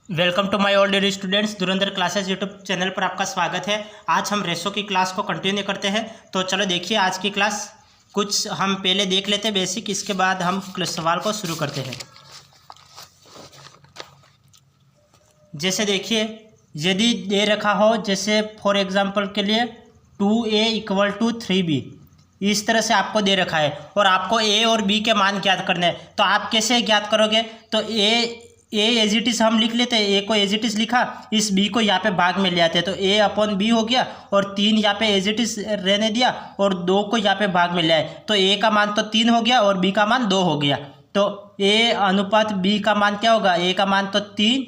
Welcome to my all dear students. Dhurandhar classes YouTube channel पर आपका स्वागत है। आज हम रेशो की क्लास को कंटिन्यू करते हैं। तो चलो देखिए, आज की क्लास कुछ हम पहले देख लेते हैं बेसिक, इसके बाद हम सवाल को शुरू करते हैं। जैसे देखिए, यदि दे रखा हो, जैसे फॉर एग्जांपल के लिए 2a = 3b, इस तरह से आपको दे रखा है और आपको a और b के मान ज्ञात करने हैं। तो आप कैसे ज्ञात करोगे? तो ए एज इट इज़ हम लिख लेते हैं, ए को एज इट इज़ लिखा, इस बी को यहाँ पे भाग में ले आते हैं, तो a/b हो गया और 3 यहाँ पे एज इट इज़ रहने दिया और 2 को यहाँ पे भाग में ले आए, तो a का मान तो 3 हो गया और b का मान 2 हो गया। तो a/b का मान क्या होगा? a का मान तो 3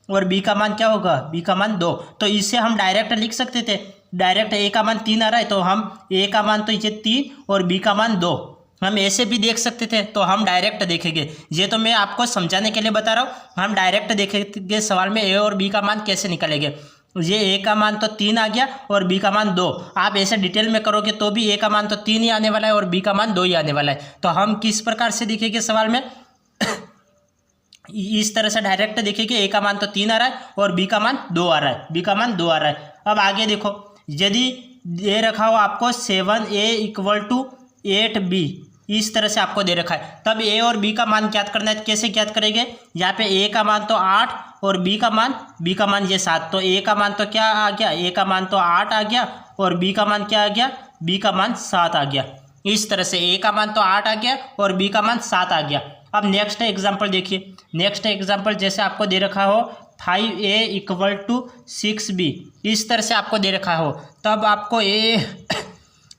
और b का मान क्या होगा? b का मान 2। तो इसे हम डायरेक्ट लिख सकते थे, डायरेक्ट a का मान 3 आ रहा है तो हम a का मान तो ये 3 और b का मान 2, हम ऐसे भी देख सकते थे। तो हम डायरेक्ट देखेंगे, ये तो मैं आपको समझाने के लिए बता रहा हूँ, हम डायरेक्ट देखेंगे सवाल में a और b का मान कैसे निकलेंगे। ये a का मान तो 3 आ गया और b का मान 2। आप ऐसे डिटेल में करोगे तो भी a का मान तो 3 ही आने वाला है और b का मान 2 ही आने वाला है। तो हम किस प्रकार से देखेंगे सवाल में? इस तरह से डायरेक्ट देखेंगे, a का मान तो 3 आ रहा है और b का मान 2 आ रहा है, b का मान 2 आ रहा है। अब आगे देखो, यदि दे रखा हो आपको 7a = 8b, इस तरह से आपको दे रखा है, तब a और b का मान ज्ञात करना है। कैसे ज्ञात करेंगे? यहाँ पे a का मान तो 8 और b का मान ये 7, तो a का मान तो क्या आ गया? a का मान तो 8 आ गया और b का मान क्या आ गया? b का मान 7 आ गया। इस तरह से a का मान तो 8 आ गया और b का मान 7 आ गया। अब नेक्स्ट एग्जाम्पल देखिए, नेक्स्ट एग्जाम्पल जैसे आपको दे रखा हो 5a = 6b, इस तरह से आपको दे रखा हो, तब आपको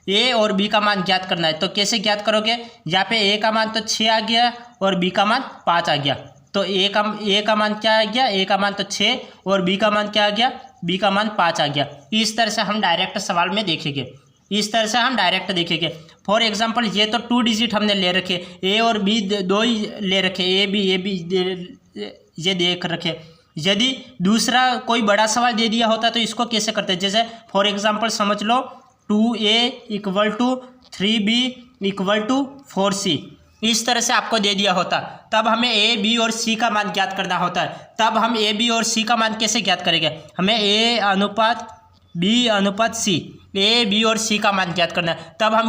a और b का मान ज्ञात करना है। तो कैसे ज्ञात करोगे? यहाँ पे a का मान तो 6 आ गया और b का मान 5 आ गया, तो a का मान क्या आ गया? a का मान तो 6 और b का मान क्या आ गया? b का मान 5 आ गया। इस तरह से हम डायरेक्ट सवाल में देखेंगे, इस तरह से हम डायरेक्ट देखेंगे। फॉर एग्जांपल ये तो 2 डिजिट हमने ले रखे, a और b 2 ही ले रखे, ए बी ये देख रखे। यदि दूसरा कोई बड़ा सवाल दे दिया होता तो इसको कैसे करते? जैसे फॉर एग्जांपल समझ लो 2a = 3b = 4c, इस तरह से आपको दे दिया होता, तब हमें a b और c का मान ज्ञात करना होता है। तब हम a b और c का मान कैसे ज्ञात करेंगे? हमें a/b/c, a b और c का मान ज्ञात करना है। तब हम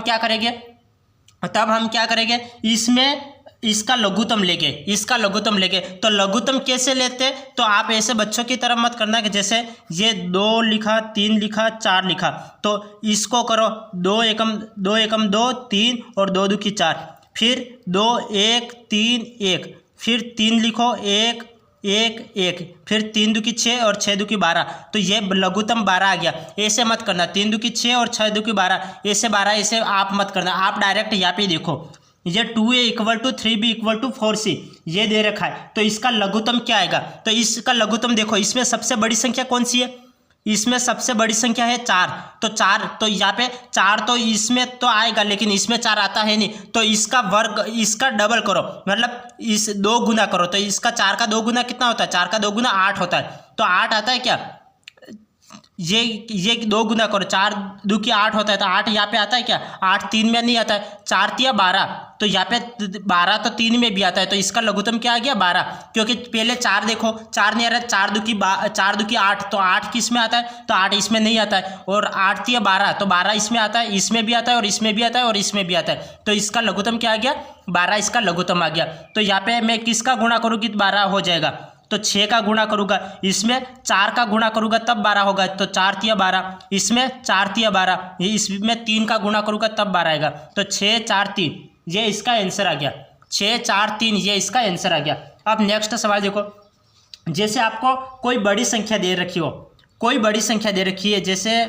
क्या करेंगे? इसमें इसका लघुत्तम लेंगे, इसका लघुत्तम लेंगे। तो लघुत्तम कैसे लेते? तो आप ऐसे बच्चों की तरह मत करना कि जैसे ये 2 लिखा, 3 लिखा, 4 लिखा, तो इसको करो 2 एकम 2, 3 और 2 दूनी 4, फिर 2 1 3 1, फिर 3 लिखो 1 1 1, फिर 3 दूनी 6 और 6 दूनी 12, तो ये लघुत्तम 12 आ गया। ऐसे मत करना, 3 दूनी 6 और 6 दूनी 12, ऐसे 12 ऐसे आप मत करना। आप डायरेक्ट यहाँ पे देखो, ये 2a = 3b = 4c ये दे रखा है, तो इसका लघुत्तम क्या आएगा? तो इसका लघुत्तम देखो, इसमें सबसे बड़ी संख्या कौन सी है? इसमें सबसे बड़ी संख्या है 4, तो 4, तो यहाँ पे 4 तो इसमें तो आएगा, लेकिन इसमें 4 आता है नहीं, तो इसका वर्ग, इसका डबल करो, मतलब इस 2 गुना करो, तो इसका 4 का 2 गुना कितना होता है? 4 का 2 गुना 8 होता है, तो 8 आता है क्या? ये 2 गुना करो, 4 दूनी 8 होता है, तो 8 यहाँ पे आता है क्या? 8 3 में नहीं आता है, 4 तिया 12, तो यहाँ पे 12 तो 3 में भी आता है, तो इसका लघुत्तम क्या आ गया? 12, क्योंकि पहले 4 देखो, 4 नहीं आ रहा है, 4 दूनी 8, तो 8 किस में आता है? तो 8 इसमें नहीं आता है, और 8 तिया 12, तो 12 इसमें आता है, इसमें भी आता है और इसमें भी आता है और इसमें भी आता है, तो इसका लघुत्तम क्या आ गया? 12 इसका लघुत्तम आ गया। तो यहाँ पे मैं किसका गुणा करूँगी? 12 हो जाएगा, तो 6 का गुणा करूँगा, इसमें 4 का गुणा करूँगा तब 12 होगा, तो 4 तिया 12, इसमें 4 तिया 12, इसमें 3 का गुणा करूँगा तब 12 आएगा, तो 6 4 3 ये इसका आंसर आ गया, 6 4 3 ये इसका आंसर आ गया। अब नेक्स्ट सवाल देखो, जैसे आपको कोई बड़ी संख्या दे रखी हो, कोई बड़ी संख्या दे रखी है, जैसे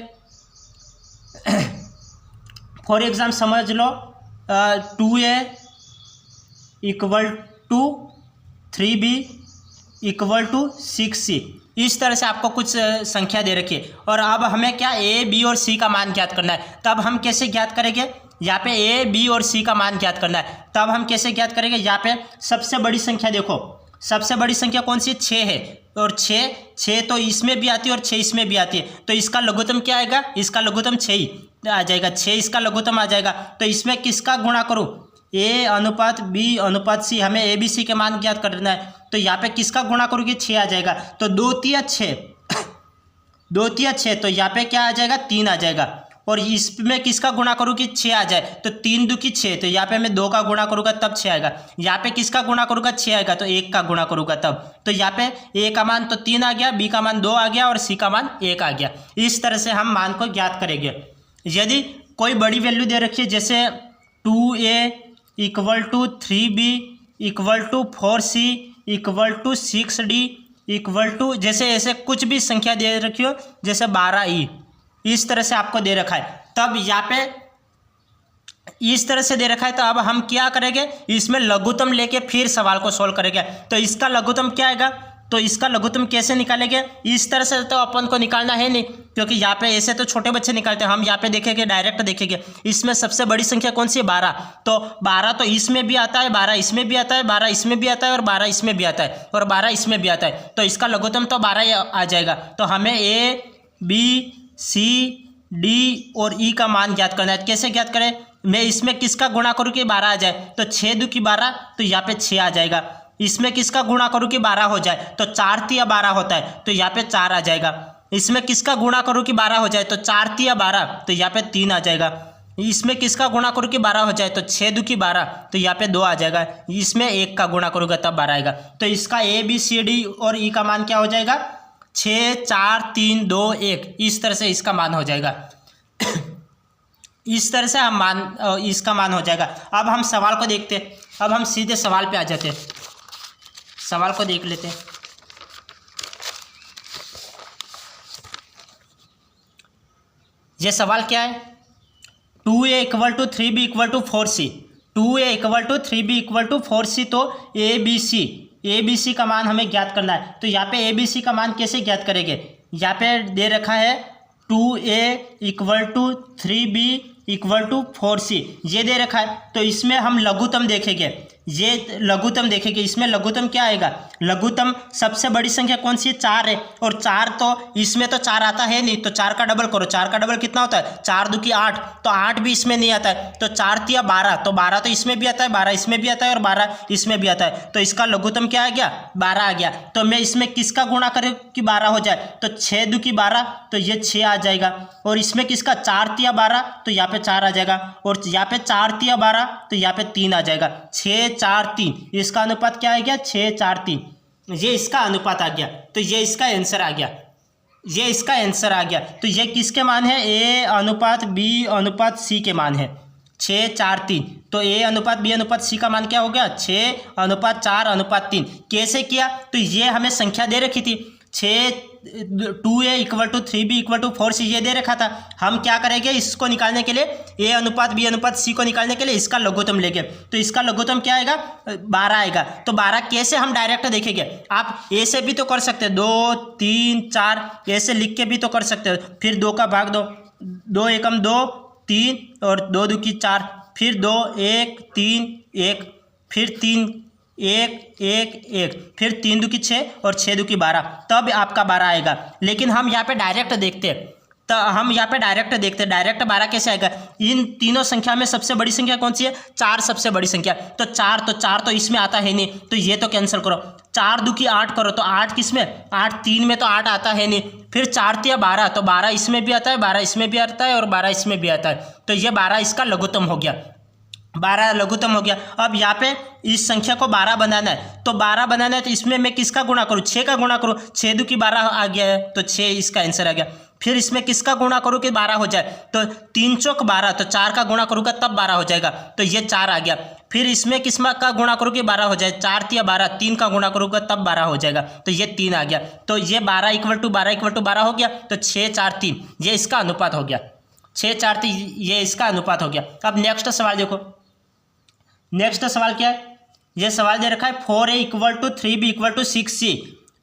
फॉर एग्जाम्पल समझ लो 2a = 3b = 6c, इस तरह से आपको कुछ संख्या दे रखी है और अब हमें क्या a b और c का मान ज्ञात करना है। तब हम कैसे ज्ञात करेंगे? यहाँ पे a b और c का मान ज्ञात करना है, तब हम कैसे ज्ञात करेंगे? यहाँ पे सबसे बड़ी संख्या देखो, सबसे बड़ी संख्या कौन सी है? 6 है, और 6 तो इसमें भी आती है और 6 इसमें भी आती है, तो इसका लघुत्तम क्या आएगा? इसका लघुत्तम 6 ही आ जाएगा, 6 इसका लघुत्तम आ जाएगा। तो इसमें किसका गुणा करूँ? ए अनुपात बी अनुपात सी, हमें ए बी सी के मान ज्ञात करना है। तो यहाँ पे किसका गुणा करोगे 6 आ जाएगा, तो 2 तिया 6, 2 तिया 6, तो यहाँ पे क्या आ जाएगा 3 आ जाएगा। और इसमें किसका गुणा करूँ कि 6 आ जाए, तो 3 दुखी 6, तो यहाँ पे मैं 2 का गुणा करूँगा तब 6 आएगा। यहाँ पे किसका गुणा करूँगा 6 आएगा, तो 1 का गुणा करूँगा तब, तो यहाँ पे ए का मान तो 3 आ गया, बी का मान 2 आ गया और सी का मान 1 आ गया। इस तरह से हम मान को ज्ञात करेंगे। यदि कोई बड़ी वैल्यू दे रखी है जैसे 2a equal to 3b equal to 4c equal to 6d equal to जैसे ऐसे कुछ भी संख्या दे रखी हो, जैसे 12e, इस तरह से आपको दे रखा है, तब यहाँ पे इस तरह से दे रखा है, तो अब हम क्या करेंगे, इसमें लघुत्तम लेके फिर सवाल को सोल्व करेंगे। तो इसका लघुत्तम क्या आएगा, तो इसका लघुत्तम कैसे निकालेंगे, इस तरह से तो अपन को निकालना है नहीं, क्योंकि यहाँ पे ऐसे तो छोटे बच्चे निकालते हैं। हम यहाँ पे देखेंगे, डायरेक्ट देखेंगे, इसमें सबसे बड़ी संख्या कौन सी है 12, तो 12 तो इसमें भी आता है, 12 इसमें भी आता है, 12 इसमें भी आता है और 12 इसमें भी आता है और 12 इसमें भी आता है, तो इसका लघुत्तम तो 12 आ जाएगा। तो हमें ए बी सी डी और ई का मान ज्ञात करना है। कैसे ज्ञात करें, मैं इसमें किसका गुणा करूँ कि 12 आ जाए, तो 6 दू की 12, तो यहाँ पे 6 आ जाएगा। इसमें किसका गुणा करूँ कि 12 हो जाए, तो 4 तिया 12 होता है, तो यहाँ पे 4 आ जाएगा। इसमें किसका गुणा करूँ कि 12 हो जाए, तो 4 तिया 12, तो यहाँ पे 3 आ जाएगा। इसमें किसका गुणा करूँ कि 12 हो जाए, तो 6 दू की 12, तो यहाँ पे 2 आ जाएगा। इसमें 1 का गुणा करूँगा तब 12 आएगा। तो इसका ए बी सी डी और ई का मान क्या हो जाएगा, 6 4 3 2 1, इस तरह से इसका मान हो जाएगा। इस तरह से हम इसका मान हो जाएगा। अब हम सवाल को देखते हैं, अब हम सीधे सवाल पे आ जाते हैं, सवाल को देख लेते हैं। ये सवाल क्या है, 2a equal to 3b equal to 4c, 2a equal to 3b equal to 4c, तो ए बी सी का मान हमें ज्ञात करना है। तो यहाँ पे ए बी सी का मान कैसे ज्ञात करेंगे, यहाँ पे दे रखा है 2a equal to 3b equal to 4c, ये दे रखा है, तो इसमें हम लघुत्तम देखेंगे, ये लघुत्तम देखेंगे। इसमें लघुत्तम क्या आएगा, लघुत्तम सबसे बड़ी संख्या कौन सी है, 4 है, और 4 तो इसमें तो 4 आता है नहीं, तो 4 का डबल करो, 4 का डबल कितना होता है, 4 दू की 8, तो 8 भी इसमें नहीं आता है, तो 4 तिया 12, तो 12 तो इसमें भी आता है, 12 इसमें भी आता है और 12 इसमें भी आता है, तो इसका लघुत्तम क्या आ गया 12 आ गया। तो मैं इसमें किसका गुणा करूँ कि 12 हो जाए, तो 6 दू की 12, तो ये 6 आ जाएगा, और इसमें किसका 4 तिया 12, तो यहाँ पे 4 आ जाएगा, और यहाँ पे 4 तिया 12, तो यहाँ पे 3 आ जाएगा। 6 4 3, इसका अनुपात क्या आ गया 6 4 3, ये इसका अनुपात आ गया, तो ये इसका आंसर आ गया, ये इसका आंसर आ गया। तो ये किसके मान है, ए अनुपात बी अनुपात सी के मान है, 6 4 3, तो ए अनुपात बी अनुपात सी का मान क्या हो गया 6 अनुपात 4 अनुपात 3। कैसे किया, तो ये हमें संख्या दे रखी थी 2a equal to 3b equal to 4c, ये दे रखा था। हम क्या करेंगे, इसको निकालने के लिए a अनुपात b अनुपात c को निकालने के लिए इसका लघुत्तम लेंगे, तो इसका लघुत्तम क्या आएगा 12 आएगा। तो 12 कैसे हम डायरेक्ट देखेंगे, आप a से भी तो कर सकते हो, 2 3 4 ऐसे लिख के भी तो कर सकते हो, फिर 2 का भाग दो, 2 एकम 2 3 और 2 दू की 4, फिर 2 1 3 1, फिर 3 1 1 1, फिर 3 दू की 6 और 6 दू की 12, तब आपका 12 आएगा। लेकिन हम यहाँ पे डायरेक्ट देखते हैं, तो हम यहाँ पे डायरेक्ट देखते हैं, डायरेक्ट 12 कैसे आएगा। इन तीनों संख्या में सबसे बड़ी संख्या कौन सी है, 4 सबसे बड़ी संख्या, तो 4 तो इसमें आता है नहीं, तो ये तो कैंसिल करो, 4 दू की 8 करो, तो 8 किस में 8 3 में, तो 8 आता है नहीं, फिर 4 तिया 12, तो 12 इसमें भी आता है, 12 इसमें भी आता है और 12 इसमें भी आता है, तो ये 12 इसका लघुत्तम हो गया, 12 लघुत्तम हो गया। अब यहाँ पे इस संख्या को 12 बनाना है, तो 12 बनाना है, तो इसमें मैं किसका गुणा करूँ, 6 का गुणा करूँ, 6 दू की 12 आ गया है, तो 6 इसका आंसर आ गया। फिर इसमें किसका गुणा करूँ कि 12 हो जाए, तो 3 चौक 12, तो 4 का गुणा करूँगा तब 12 हो जाएगा, तो ये 4 आ गया। फिर इसमें किसमा का गुणा करूँ कि 12 हो जाए, 4 तिया 12, 3 का गुणा करूँगा तब 12 हो जाएगा, तो ये 3 आ गया। तो ये 12 इक्वल टू 12 हो गया, तो 6 4 3 ये इसका अनुपात हो गया, 6 4 3 ये इसका अनुपात हो गया। अब नेक्स्ट सवाल देखो, नेक्स्ट सवाल क्या है, ये सवाल दे रखा है 4a equal to 3b equal to 6c,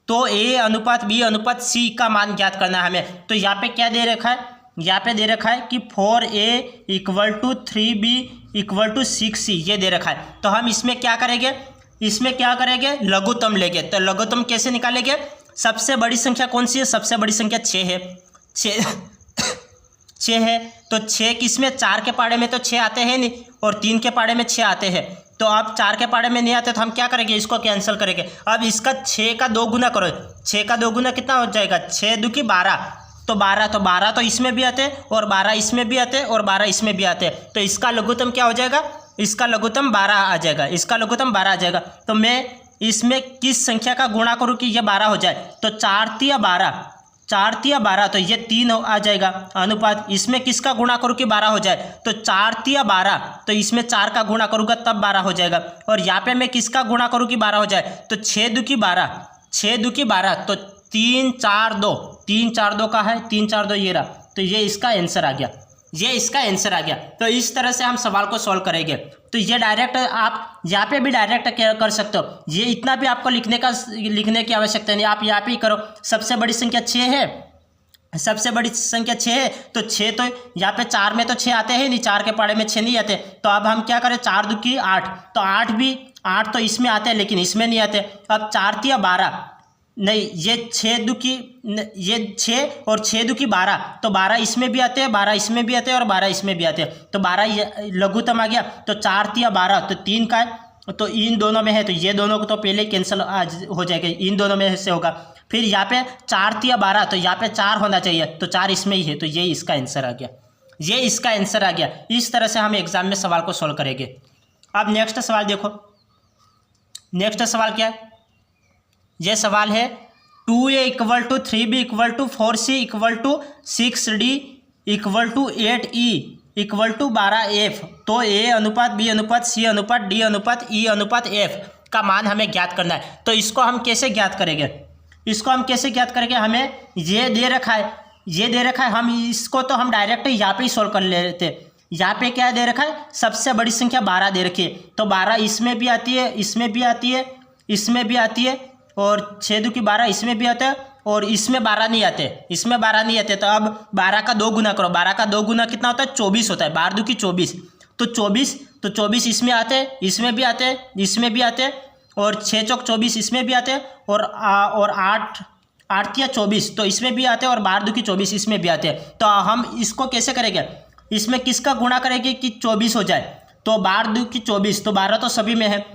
तो a अनुपात b अनुपात c का मान ज्ञात करना है हमें। तो यहाँ पे क्या दे रखा है, यहाँ पे दे रखा है कि 4a equal to 3b equal to 6c, ये दे रखा है। तो हम इसमें क्या करेंगे, इसमें क्या करेंगे लघुत्तम लेंगे। तो लघुत्तम कैसे निकालेंगे, सबसे बड़ी संख्या कौन सी है, सबसे बड़ी संख्या 6 है, 6 है, तो 6 किसमें 4 के पाड़े में तो 6 आते हैं नहीं, और 3 के पहाड़े में 6 आते हैं, तो अब 4 के पहाड़े में नहीं आते तो हम क्या करेंगे, इसको कैंसिल करेंगे। अब इसका 6 का 2 गुना करो, 6 का 2 गुना कितना हो जाएगा, 6 दूनी 12, तो 12 तो इसमें भी आते और 12 इसमें भी आते और 12 इसमें भी आते, तो इसका लघुत्तम क्या हो जाएगा, इसका लघुत्तम 12 आ जाएगा, इसका लघुत्तम 12 आ जाएगा। तो मैं इसमें किस संख्या का गुणा करूँ कि ये 12 हो जाए, तो 4 तिया 12, 4 तिया 12, तो ये 3 आ जाएगा अनुपात। इसमें किसका गुणा करूँ कि 12 हो जाए, तो 4 तिया 12, तो इसमें 4 का गुणा करूँगा तब 12 हो जाएगा। और यहाँ पे मैं किसका गुणा करूँ कि 12 हो जाए, तो 6 दूनी 12, 6 दूनी 12, तो 3 4 2, 3 4 2 का है, 3 4 2 ये रहा, तो ये इसका आंसर आ गया, ये इसका आंसर आ गया। तो इस तरह से हम सवाल को सॉल्व करेंगे। तो ये डायरेक्ट आप यहाँ पे भी डायरेक्ट कर सकते हो, ये इतना भी आपको लिखने की आवश्यकता नहीं, आप यहाँ पे ही करो। सबसे बड़ी संख्या 6 है, सबसे बड़ी संख्या 6 है, तो 6 तो यहाँ पे 4 में तो 6 आते हैं नहीं, 4 के पहाड़े में 6 नहीं आते, तो अब हम क्या करें, 4 दूनी 8, तो 8 तो इसमें आते हैं लेकिन इसमें नहीं आते। अब 4 तिया 12, नहीं ये 6 दूनी, ये 6 और 6 दूनी 12, तो 12 इसमें भी आते हैं, 12 इसमें भी आते हैं और 12 इसमें भी आते हैं, तो 12 लघुत्तम आ गया। तो 4 तिया 12, तो 3 का है, तो इन दोनों में है, तो ये दोनों को तो पहले कैंसिल हो जाएगा, इन दोनों में से होगा। फिर यहाँ पे 4 तिया 12, तो यहाँ पे 4 होना चाहिए, तो 4 इसमें ही है, तो ये इसका आंसर आ गया, ये इसका आंसर आ गया। इस तरह से हम एग्जाम में सवाल को सॉल्व करेंगे। अब नेक्स्ट सवाल देखो, नेक्स्ट सवाल क्या है, ये सवाल है 2a = 3b = 4c = 6d = 8e = 12f, तो a अनुपात b अनुपात c अनुपात d अनुपात e अनुपात f का मान हमें ज्ञात करना है। तो इसको हम कैसे ज्ञात करेंगे, इसको हम कैसे ज्ञात करेंगे, हमें ये दे रखा है, ये दे रखा है, हम इसको तो हम डायरेक्ट यहाँ पे ही सोल्व कर लेते। यहाँ पे क्या दे रखा है, सबसे बड़ी संख्या 12 दे रखी है, तो 12 इसमें भी आती है, इसमें भी आती है, इसमें भी आती है, और 6 दूनी 12 इसमें भी आता है, और इसमें 12 नहीं आते, इसमें 12 नहीं आते। तो अब 12 का 2 गुना करो, 12 का 2 गुना कितना होता है, 24 होता है, 12 दूनी 24, तो 24 इसमें आते हैं, इसमें भी आते हैं, इसमें भी आते हैं, और 6 चौक 24 इसमें भी आते हैं, और 8 तिया 24, तो इसमें भी आते हैं, और 12 दूनी 24 इसमें भी आते हैं। तो हम इसको कैसे करेंगे, इसमें किसका गुणा करेंगे कि 24 हो जाए, तो 12 दूनी 24, तो 12 तो सभी में है,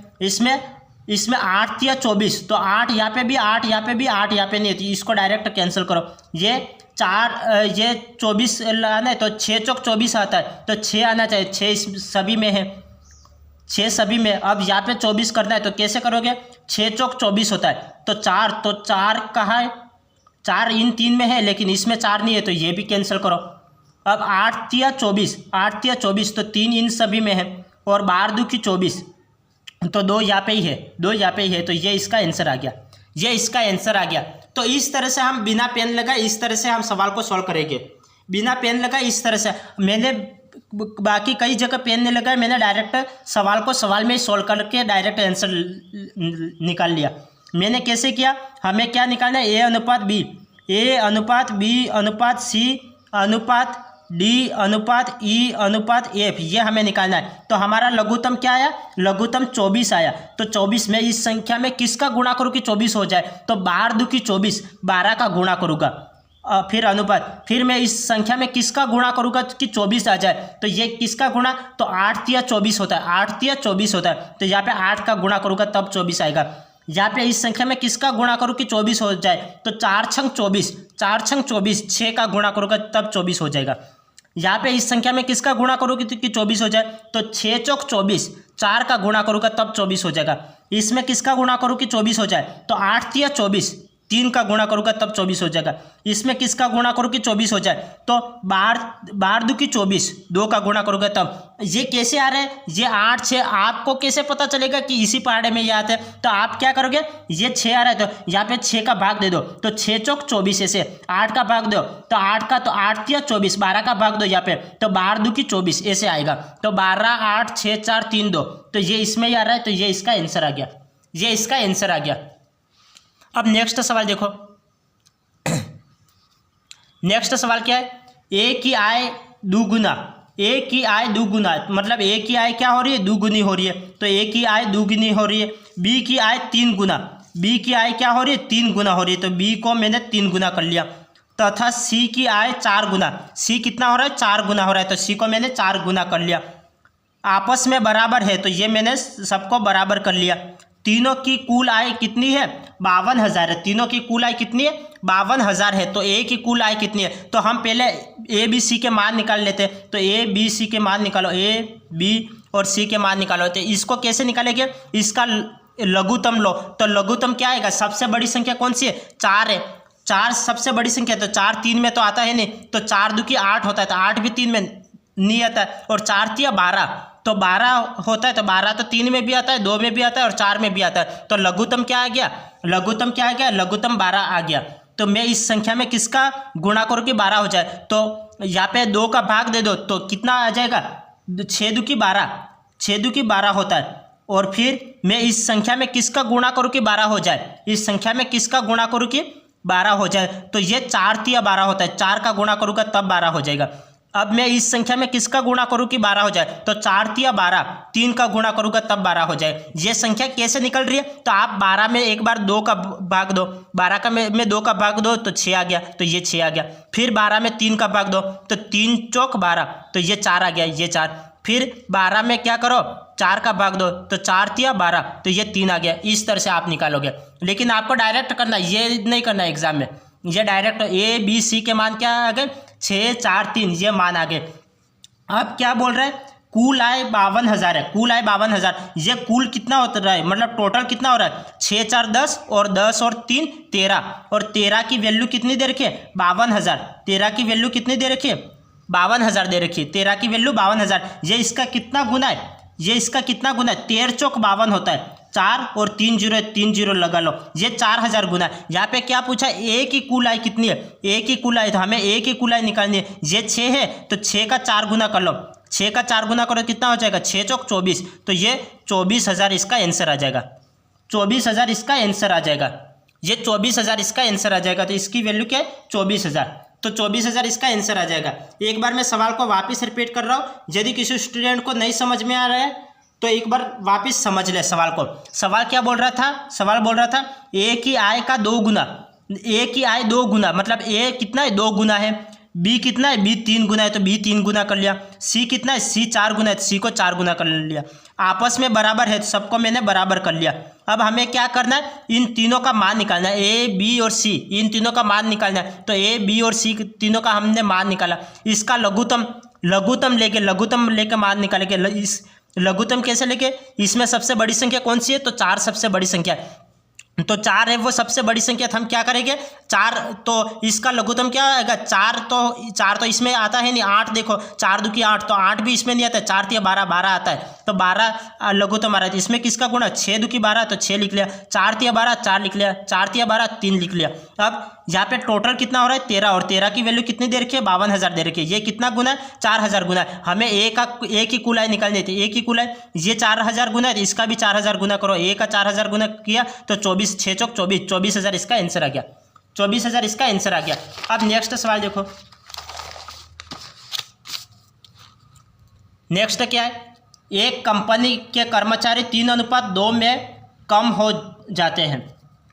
इसमें 8 तिया 24, तो 8 यहाँ पे भी, 8 यहाँ पे भी, 8 यहाँ पे नहीं होती, इसको डायरेक्ट कैंसिल करो। ये 24 लाना है, तो 6 चौक 24 आता है, तो 6 आना चाहिए, 6 सभी में है, 6 सभी में। अब यहाँ पे 24 करना है, तो कैसे करोगे, 6 चौक 24 होता है, तो 4 कहाँ है, 4 इन 3 में है, लेकिन इसमें 4 नहीं है, तो ये भी कैंसिल करो। अब 8 तिया 24, तो 3 इन सभी में है, और 12 दूनी 24, तो 2 यहाँ पे ही है, 2 यहाँ पे ही है, तो ये इसका आंसर आ गया, ये इसका आंसर आ गया। तो इस तरह से हम बिना पेन लगाए इस तरह से हम सवाल को सॉल्व करेंगे, बिना पेन लगाए इस तरह से। मैंने बाकी कई जगह पेन नहीं लगाया, मैंने डायरेक्ट सवाल को सवाल में ही सॉल्व करके डायरेक्ट आंसर निकाल लिया। मैंने कैसे किया, हमें क्या निकालना है, a अनुपात b, a अनुपात b अनुपात c अनुपात d अनुपात e अनुपात f, ये हमें निकालना है। तो हमारा लघुत्तम क्या आया, लघुत्तम 24 आया। तो 24 में इस संख्या में किसका गुणा करूँ कि 24 हो जाए, तो 12 दूनी 24, 12 का गुणा करूँगा, फिर अनुपात, फिर मैं इस संख्या में किसका गुणा करूँगा कि 24 आ जाए, तो ये किसका गुणा, तो 8 तिया 24 होता है, 8 तिया 24 होता है, तो यहाँ पे 8 का गुणा करूँगा तब 24 आएगा। यहाँ पे इस संख्या में किसका गुणा करूँ कि 24 हो जाए, तो 4 छंग 24, 4 छंग 24, 6 का गुणा करूँगा तब 24 हो जाएगा। यहाँ पे इस संख्या में किसका गुणा करोगे कि 24 हो जाए, तो 6 चौक 24, 4 का गुणा करूँगा तब 24 हो जाएगा। इसमें किसका गुणा करूँ कि 24 हो जाए, तो 8 तिया 24, 3 का गुणा करूँगा तब 24 हो जाएगा। इसमें किसका गुणा करूँ कि 24 हो जाए, तो 12 दूनी 24, 2 का गुणा करूँगा तब। ये कैसे आ रहा है, ये 8 6, आपको कैसे पता चलेगा कि इसी पहाड़े में ये आते हैं, तो आप क्या करोगे, ये 6 आ रहा है, तो यहाँ पे 6 का भाग दे दो, तो 6 चौक 24, ऐसे 8 का भाग दो, तो 8 का, तो 8 तिया 24, 12 का भाग दो यहाँ पे, तो 12 दूनी 24 ऐसे आएगा, तो 12 8 6 4 3 2, तो ये इसमें ही आ रहा है, तो ये इसका आंसर आ गया, ये इसका आंसर आ गया। अब नेक्स्ट सवाल देखो, नेक्स्ट सवाल क्या है, a की आय दुगुना, a की आय दुगुना, मतलब a की आय क्या हो रही है, दुगुनी हो रही है, तो a की आय दुगुनी हो रही है। b की आय 3 गुना, b की आय क्या हो रही है, 3 गुना हो रही है, तो b को मैंने 3 गुना कर लिया। तथा c की आय 4 गुना, c कितना हो रहा है, 4 गुना हो रहा है, तो c को मैंने 4 गुना कर लिया। आपस में बराबर है, तो ये मैंने सबको बराबर कर लिया। तीनों की कुल आय कितनी है? 52,000 है। तीनों की कुल आय कितनी है? 52,000 है। तो ए की कुल आय कितनी है? तो हम पहले ए बी सी के मान निकाल लेते हैं। तो ए बी सी के मान निकालो, ए बी और सी के मान निकालो। तो इसको कैसे निकालेंगे? इसका लघुत्तम लो। तो लघुत्तम क्या आएगा? सबसे बड़ी संख्या कौन सी है? 4 है। 4 सबसे बड़ी संख्या है, तो 4 3 में तो आता है नहीं, तो 4 दूनी 8 होता है, तो 8 भी 3 में नहीं आता है। और 4 तिया 12, तो 12 होता है, तो 12 तो 3 में भी आता है, 2 में भी आता है और 4 में भी आता है। तो लघुत्तम क्या आ गया? लघुत्तम क्या आ गया? लघुत्तम 12 आ गया। तो मैं इस संख्या में किसका गुणा करूँ कि 12 हो जाए? तो यहाँ पे 2 का भाग दे दो, तो कितना आ जाएगा? 6 दूनी 12, 6 दूनी 12 होता है। और फिर मैं इस संख्या में किसका गुणा करूँ कि 12 हो जाए? इस संख्या में किसका गुणा करूँ कि 12 हो जाए? तो ये 4 तिया 12 होता है, 4 का गुणा करूँगा तब 12 हो जाएगा। अब मैं इस संख्या में किसका गुणा करूँ कि 12 हो जाए? तो 4 तिया 12, 3 का गुणा करूँगा तब 12 हो जाए। ये संख्या कैसे निकल रही है? तो आप 12 में एक बार 2 का भाग दो, 12 का में 2 का भाग दो तो 6 आ गया, तो ये 6 आ गया। फिर 12 में 3 का भाग दो, तो 3 चौक 12, तो ये 4 आ गया, ये 4। फिर 12 में क्या करो? 4 का भाग दो, तो 4 तिया 12, तो ये 3 आ गया। इस तरह से आप निकालोगे, लेकिन आपको डायरेक्ट करना है, ये नहीं करना है एग्जाम में। ये डायरेक्ट ए बी सी के मान क्या आ गए? 6 4 3, ये मान आ गए। अब क्या बोल रहे हैं? कुल आय 52,000 है। कुल आय 52,000, ये कुल कितना होता रहा है? मतलब टोटल कितना हो रहा है? 6 4 10 और 10 और 3 13, और 13 की वैल्यू कितनी दे रखी है? 52,000। 13 की वैल्यू कितनी दे रखी है? 52,000 दे रखी है। 13 की वैल्यू 52,000। ये इसका कितना गुना है? ये इसका कितना गुना है? 13 चौक 52 होता है। 4 और 3 जीरो, 3 जीरो लगा लो, ये 4,000 गुना है। यहाँ पे क्या पूछा? ए की कुल आय कितनी है? ए की कुल आय, तो हमें ए की कुल आय निकालनी है। ये 6 है, तो 6 का 4 गुना कर लो। 6 का 4 गुना करो, कितना हो जाएगा? 6 चौक 24, तो ये 24,000 इसका आंसर आ जाएगा। 24,000 इसका आंसर आ जाएगा। ये 24,000 इसका आंसर आ जाएगा। तो इसकी वैल्यू क्या है? 24,000। तो 24,000 इसका आंसर आ जाएगा। एक बार मैं सवाल को वापस रिपीट कर रहा हूँ, यदि किसी स्टूडेंट को नहीं समझ में आ रहा है तो एक बार वापस समझ ले सवाल को। सवाल क्या बोल रहा था? सवाल बोल रहा था ए की आय का 2 गुना, ए की आय 2 गुना, मतलब ए कितना है? 2 गुना है। बी कितना है? बी 3 गुना है, तो बी 3 गुना कर लिया। सी कितना है? सी 4 गुना है, तो सी को 4 गुना कर लिया। आपस में बराबर है, तो सबको मैंने बराबर कर लिया। अब हमें क्या करना है? इन तीनों का मान निकालना है। ए बी और सी, इन तीनों का मान निकालना है। तो ए बी और सी तीनों का हमने मान निकाला। इसका लघुत्तम लेके मान निकालेंगे। इस लघुत्तम कैसे लेके? इसमें सबसे बड़ी संख्या कौन सी है? तो 4 सबसे बड़ी संख्या है, तो 4 है वो सबसे बड़ी संख्या। तो हम क्या करेंगे? 4, तो इसका लघुत्तम क्या आएगा? 4 तो इसमें आता है नहीं। 8 देखो, 4 दूनी 8, तो 8 भी इसमें नहीं आता है। 4 तिया 12, 12 आता है, तो 12 लघुत्तम आ रहा है। इसमें किसका गुणा? 6 दूनी 12, तो 6 लिख लिया। 4 तिया 12, 4 लिख लिया। 4 तिया 12, 3 लिख लिया। अब यहाँ पे टोटल कितना हो रहा है? 13, और 13 की वैल्यू कितनी दे रखी है? 52,000 दे रखी है। ये कितना गुना है? 4,000 गुना है। हमें ए की कुल आय निकालनी थी। ए की कुल आय ये 4,000 गुना है, तो इसका भी 4,000 गुना करो। ए का 4,000 गुना किया तो 24, 6 चौक 24, 24,000 इसका आंसर आ गया। 24,000 इसका आंसर आ गया। अब नेक्स्ट सवाल देखो। नेक्स्ट क्या है? एक कंपनी के कर्मचारी 3:2 में कम हो जाते हैं।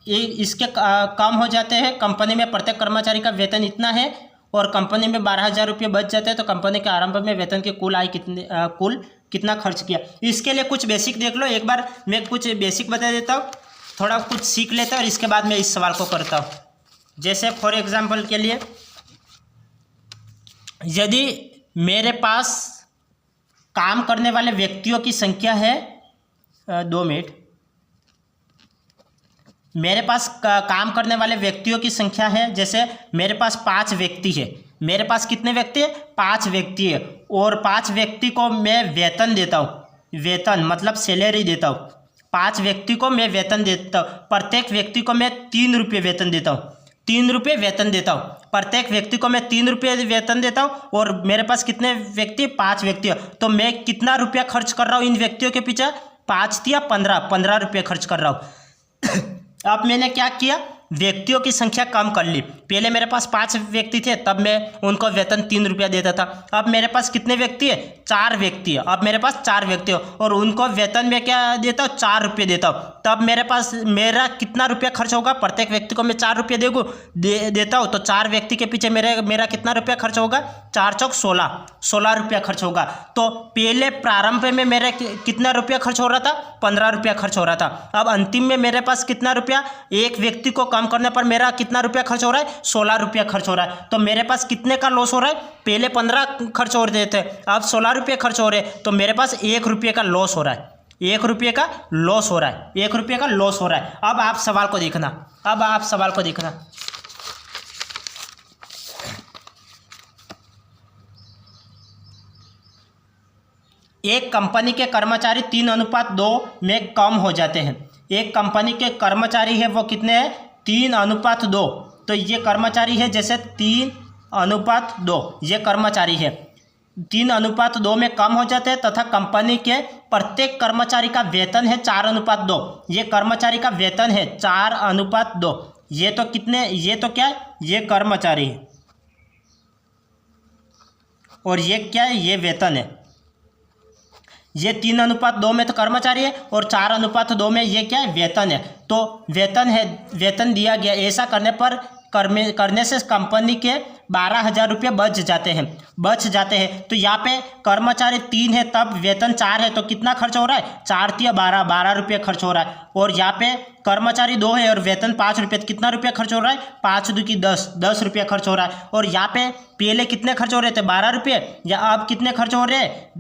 इसके कम हो जाते हैं। कंपनी में प्रत्येक कर्मचारी का वेतन इतना है और कंपनी में 12,000 रुपये बच जाते हैं। तो कंपनी के आरंभ में वेतन की कुल आय कितना खर्च किया? इसके लिए कुछ बेसिक देख लो। एक बार मैं कुछ बेसिक बता देता हूँ, थोड़ा कुछ सीख लेता हूँ और इसके बाद मैं इस सवाल को करता हूँ। जैसे फॉर एग्जांपल के लिए, यदि मेरे पास काम करने वाले व्यक्तियों की संख्या है 2 मिनट, मेरे पास काम करने वाले व्यक्तियों की संख्या है, जैसे मेरे पास 5 व्यक्ति है। मेरे पास कितने व्यक्ति है? 5 व्यक्ति है, और 5 व्यक्ति को मैं वेतन देता हूँ। वेतन मतलब सैलरी देता हूँ। 5 व्यक्ति को मैं वेतन देता हूँ। प्रत्येक व्यक्ति को मैं 3 रुपये वेतन देता हूँ। 3 रुपये वेतन देता हूँ। प्रत्येक व्यक्ति को मैं 3 रुपये वेतन देता हूँ। और मेरे पास कितने व्यक्ति? 5 व्यक्ति। तो मैं कितना रुपया खर्च कर रहा हूँ इन व्यक्तियों के पीछे? 5 या 15 रुपये खर्च कर रहा हूँ। अब मैंने क्या किया? व्यक्तियों की संख्या कम कर ली। पहले मेरे पास 5 व्यक्ति थे, तब मैं उनको वेतन 3 रुपया देता था। अब मेरे पास कितने व्यक्ति है? 4 व्यक्ति है। अब मेरे पास 4 व्यक्ति हो और उनको वेतन में क्या देता हूँ? 4 रुपये देता हूँ। तब मेरे पास मेरा कितना रुपया खर्च होगा? प्रत्येक व्यक्ति को मैं 4 रुपये देता हूँ, तो 4 व्यक्ति के पीछे मेरा कितना रुपया खर्च होगा? 4 चौक 16 रुपया खर्च होगा। तो पहले प्रारंभ में मेरे कितना रुपया खर्च हो रहा था? 15 रुपया खर्च हो रहा था। अब अंतिम में मेरे पास कितना रुपया? एक व्यक्ति को कम करने पर मेरा कितना रुपया खर्च हो रहा है? 16 रुपया खर्च हो रहा है। तो मेरे पास कितने का लॉस हो रहा है? पहले 15 खर्च हो रहे थे, अब 16 रुपये खर्च हो रहे हैं, तो मेरे पास 1 रुपये का लॉस हो रहा है। 1 रुपये का लॉस हो रहा है। 1 रुपये का लॉस हो रहा है। अब आप सवाल को देखना। एक कंपनी के कर्मचारी 3:2 में कम हो जाते हैं। एक कंपनी के कर्मचारी है वो कितने हैं? 3:2। तो ये कर्मचारी है जैसे 3:2, ये कर्मचारी है 3:2 में कम हो जाते हैं तथा कंपनी के प्रत्येक कर्मचारी का वेतन है 4:2। ये कर्मचारी का वेतन है 4:2। ये तो कितने? ये तो क्या है? ये कर्मचारी है और ये क्या है? ये वेतन है। ये 3:2 में तो कर्मचारी है और 4:2 में ये क्या है? वेतन है। तो वेतन है, वेतन दिया गया। ऐसा करने से कंपनी के 12,000 रुपये बच जाते हैं। तो यहाँ पे कर्मचारी 3 है तब वेतन 4 है, तो कितना खर्च हो रहा है? 4 तिया 12 रुपये खर्च हो रहा है। और यहाँ पे कर्मचारी 2 है और वेतन 5 रुपये, तो कितना रुपया खर्च हो रहा है? 5 दूनी 10 रुपये खर्च हो रहा है। और यहाँ पे पहले कितने खर्च हो रहे थे? 12 रुपये, या अब कितने खर्च हो रहे हैं?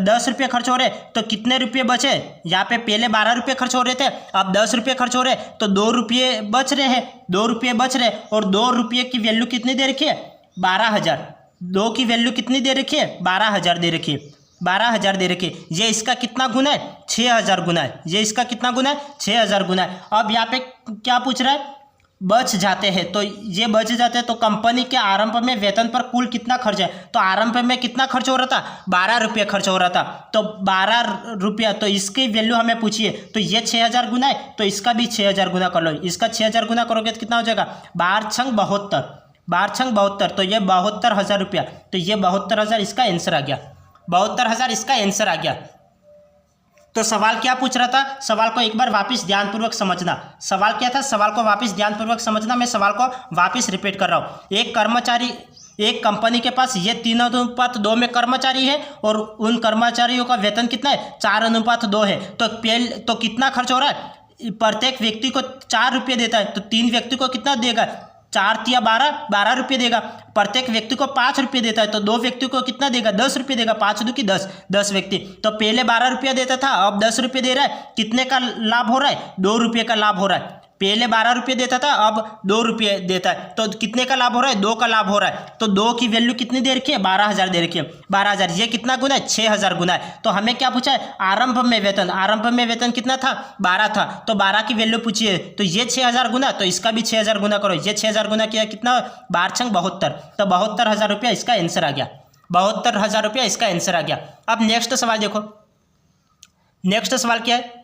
10 रुपये खर्च हो रहे। तो कितने रुपये बचे? यहाँ पे पहले 12 रुपये खर्च हो रहे थे, अब 10 रुपये खर्च हो रहे, तो 2 रुपये बच रहे हैं। 2 रुपये बच रहे और 2 रुपये की वैल्यू कितनी दे रखी है? 12,000। 2 की वैल्यू कितनी दे रखी है? 12,000 दे रखी है। 12,000 दे रखी है। ये इसका कितना गुना है? 6,000 गुना है। ये इसका कितना गुना है? 6,000 गुना है। अब यहाँ पे क्या पूछ रहा है? बच जाते हैं। तो ये बच जाते हैं तो कंपनी के आरंभ में वेतन पर कुल कितना खर्च है? तो आरंभ में कितना खर्च हो रहा था? 12 रुपये खर्च हो रहा था। तो 12 रुपया, तो इसकी वैल्यू हमें पूछिए। तो ये 6,000 गुना है, तो इसका भी 6,000 गुना कर लो। इसका 6,000 गुना करोगे तो कितना हो जाएगा? 12 छंग 72, 12 छंग 72, तो ये 72,000 रुपया। तो ये 72,000 इसका आंसर आ गया। 72,000 इसका आंसर आ गया। तो सवाल क्या पूछ रहा था? सवाल को एक बार वापस ध्यानपूर्वक समझना। सवाल क्या था? सवाल को वापस ध्यानपूर्वक समझना। मैं सवाल को वापस रिपीट कर रहा हूँ। एक कंपनी के पास ये 3:2 में कर्मचारी है और उन कर्मचारियों का वेतन कितना है? 4:2 है। तो कितना खर्च हो रहा है? प्रत्येक व्यक्ति को 4 रुपये देता है, तो 3 व्यक्ति को कितना देगा? 4 तिया 12 रुपये देगा। प्रत्येक व्यक्ति को 5 रुपये देता है, तो 2 व्यक्ति को कितना देगा? 10 रुपये देगा। 5 दूनी 10 व्यक्ति। तो पहले 12 रुपया देता था, अब 10 रुपये दे रहा है। कितने का लाभ हो रहा है? 2 रुपये का लाभ हो रहा है। पहले 12 रुपये देता था, अब 2 रुपये देता है, तो कितने का लाभ हो रहा है? 2 का लाभ हो रहा है। तो 2 की वैल्यू कितनी दे रखी है? 12,000 दे रखी है। 12,000 ये कितना गुना है? 6,000 गुना है। तो हमें क्या पूछा है? आरंभ में वेतन कितना था? 12 था। तो 12 की वैल्यू पूछिए। तो ये 6,000 गुना, तो इसका भी 6,000 गुना करो। ये 6,000 गुना किया कितना? 12 छंग 72, तो 72,000 रुपया इसका आंसर आ गया। 72,000 रुपया इसका आंसर आ गया। अब नेक्स्ट सवाल देखो। नेक्स्ट सवाल क्या है?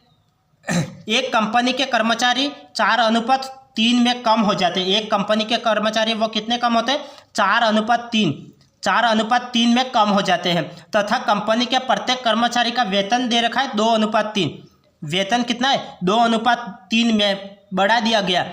एक कंपनी के कर्मचारी 4:3 में कम हो जाते हैं। एक कंपनी के कर्मचारी वो कितने कम होते हैं? 4:3 में कम हो जाते हैं तथा कंपनी के प्रत्येक कर्मचारी का वेतन दे रखा है 2:3। वेतन कितना है? 2:3 में बढ़ा दिया गया।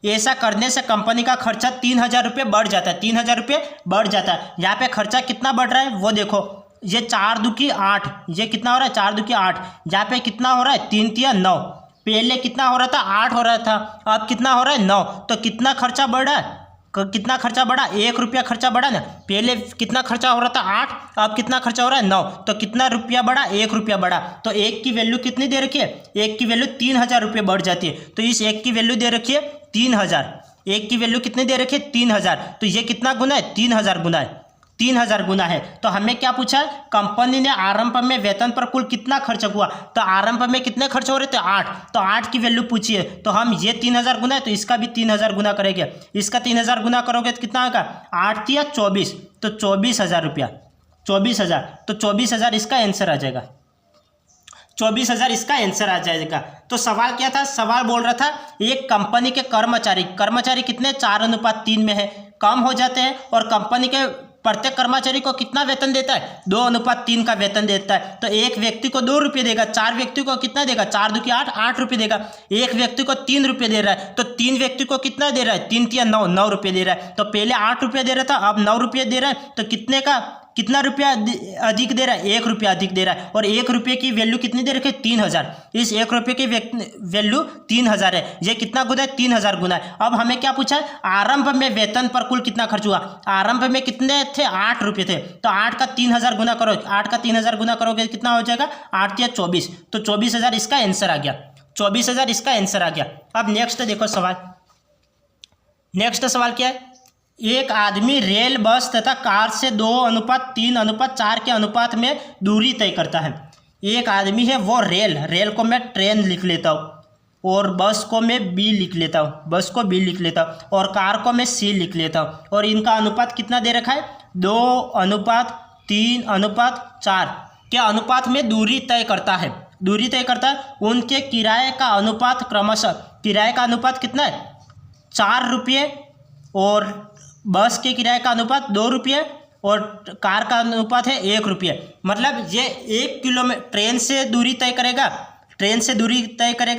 ऐसा करने से कंपनी का खर्चा 3,000 रुपये बढ़ जाता है। 3,000 रुपये बढ़ जाता है। यहाँ पे खर्चा कितना बढ़ रहा है वो देखो। ये 4 दूनी 8, ये कितना हो रहा है? 4 दूनी 8। यहाँ पे कितना हो रहा है? 3 तिया 9। पहले कितना हो रहा था? 8 हो रहा था, अब कितना हो रहा है? 9। तो कितना खर्चा बढ़ा? कितना खर्चा बढ़ा? 1 रुपया खर्चा बढ़ा ना। पहले कितना खर्चा हो रहा था? 8, अब कितना खर्चा हो रहा है? 9। तो कितना रुपया बढ़ा? 1 रुपया बढ़ा। तो 1 की वैल्यू कितनी दे रखी है? 1 की वैल्यू 3,000 रुपये बढ़ जाती है। तो इस 1 की वैल्यू दे रखी है 3,000। 1 की वैल्यू कितनी दे रखी है? 3,000। तो ये कितना गुना है? 3,000 गुना है। 3,000 गुना है। तो हमें क्या पूछा है? कंपनी ने आरंभ में वेतन पर कुल कितना खर्च हुआ? तो आरंभ में कितने खर्च हो रहे थे? 8। तो 8 की वैल्यू पूछिए। तो हम ये 3,000 गुना है, तो इसका भी 3,000 गुना करेंगे। इसका 3,000 गुना करोगे तो कितना होगा? 8 तिया 24, तो 24,000 रुपया। 24,000, तो 24,000 इसका आंसर आ जाएगा। 24,000 इसका आंसर आ जाएगा। तो सवाल क्या था, सवाल बोल रहा था एक कंपनी के कर्मचारी कितने 4:3 में है, कम हो जाते हैं, और कंपनी के प्रत्येक कर्मचारी को कितना वेतन देता है, 2:3 का वेतन देता है। तो एक व्यक्ति को 2 रुपये देगा, 4 व्यक्ति को कितना देगा, 4 दूनी 8, 8 रुपये देगा। एक व्यक्ति को 3 रुपये दे रहा है, तो 3 व्यक्ति को कितना दे रहा है, 3 तिया 9, 9 रुपये दे रहा है। तो पहले 8 रुपये दे रहा था, अब 9 रुपये दे रहा है, तो कितना रुपया अधिक दे रहा है, 1 रुपया अधिक दे रहा है। और 1 रुपये की वैल्यू कितनी दे रखी है, 3,000। इस 1 रुपये की वैल्यू 3,000 है। ये कितना गुना है, 3,000 गुना है। अब हमें क्या पूछा है, आरंभ में वेतन पर कुल कितना खर्च हुआ। आरंभ में कितने थे, 8 रुपये थे, तो 8 का 3,000 गुना करो, 8 का 3,000 गुना करोगे कितना हो जाएगा, 8 या 24, तो 24,000 इसका आंसर आ गया। 24,000 इसका आंसर आ गया। अब नेक्स्ट देखो सवाल, नेक्स्ट सवाल क्या है, एक आदमी रेल, बस तथा कार से 2:3:4 के अनुपात में दूरी तय करता है। एक आदमी है, वो रेल को मैं ट्रेन लिख लेता हूँ, और बस को मैं बी लिख लेता हूँ, और कार को मैं सी लिख लेता हूँ, और इनका अनुपात कितना दे रखा है, 2:3:4 के अनुपात में दूरी तय करता है। उनके किराए का अनुपात क्रमशः, किराए का अनुपात कितना है, 4 रुपये, और बस के किराए का अनुपात 2 रुपये, और कार का अनुपात है 1 रुपये। मतलब ये 1 किलोमीटर ट्रेन से दूरी तय करेगा,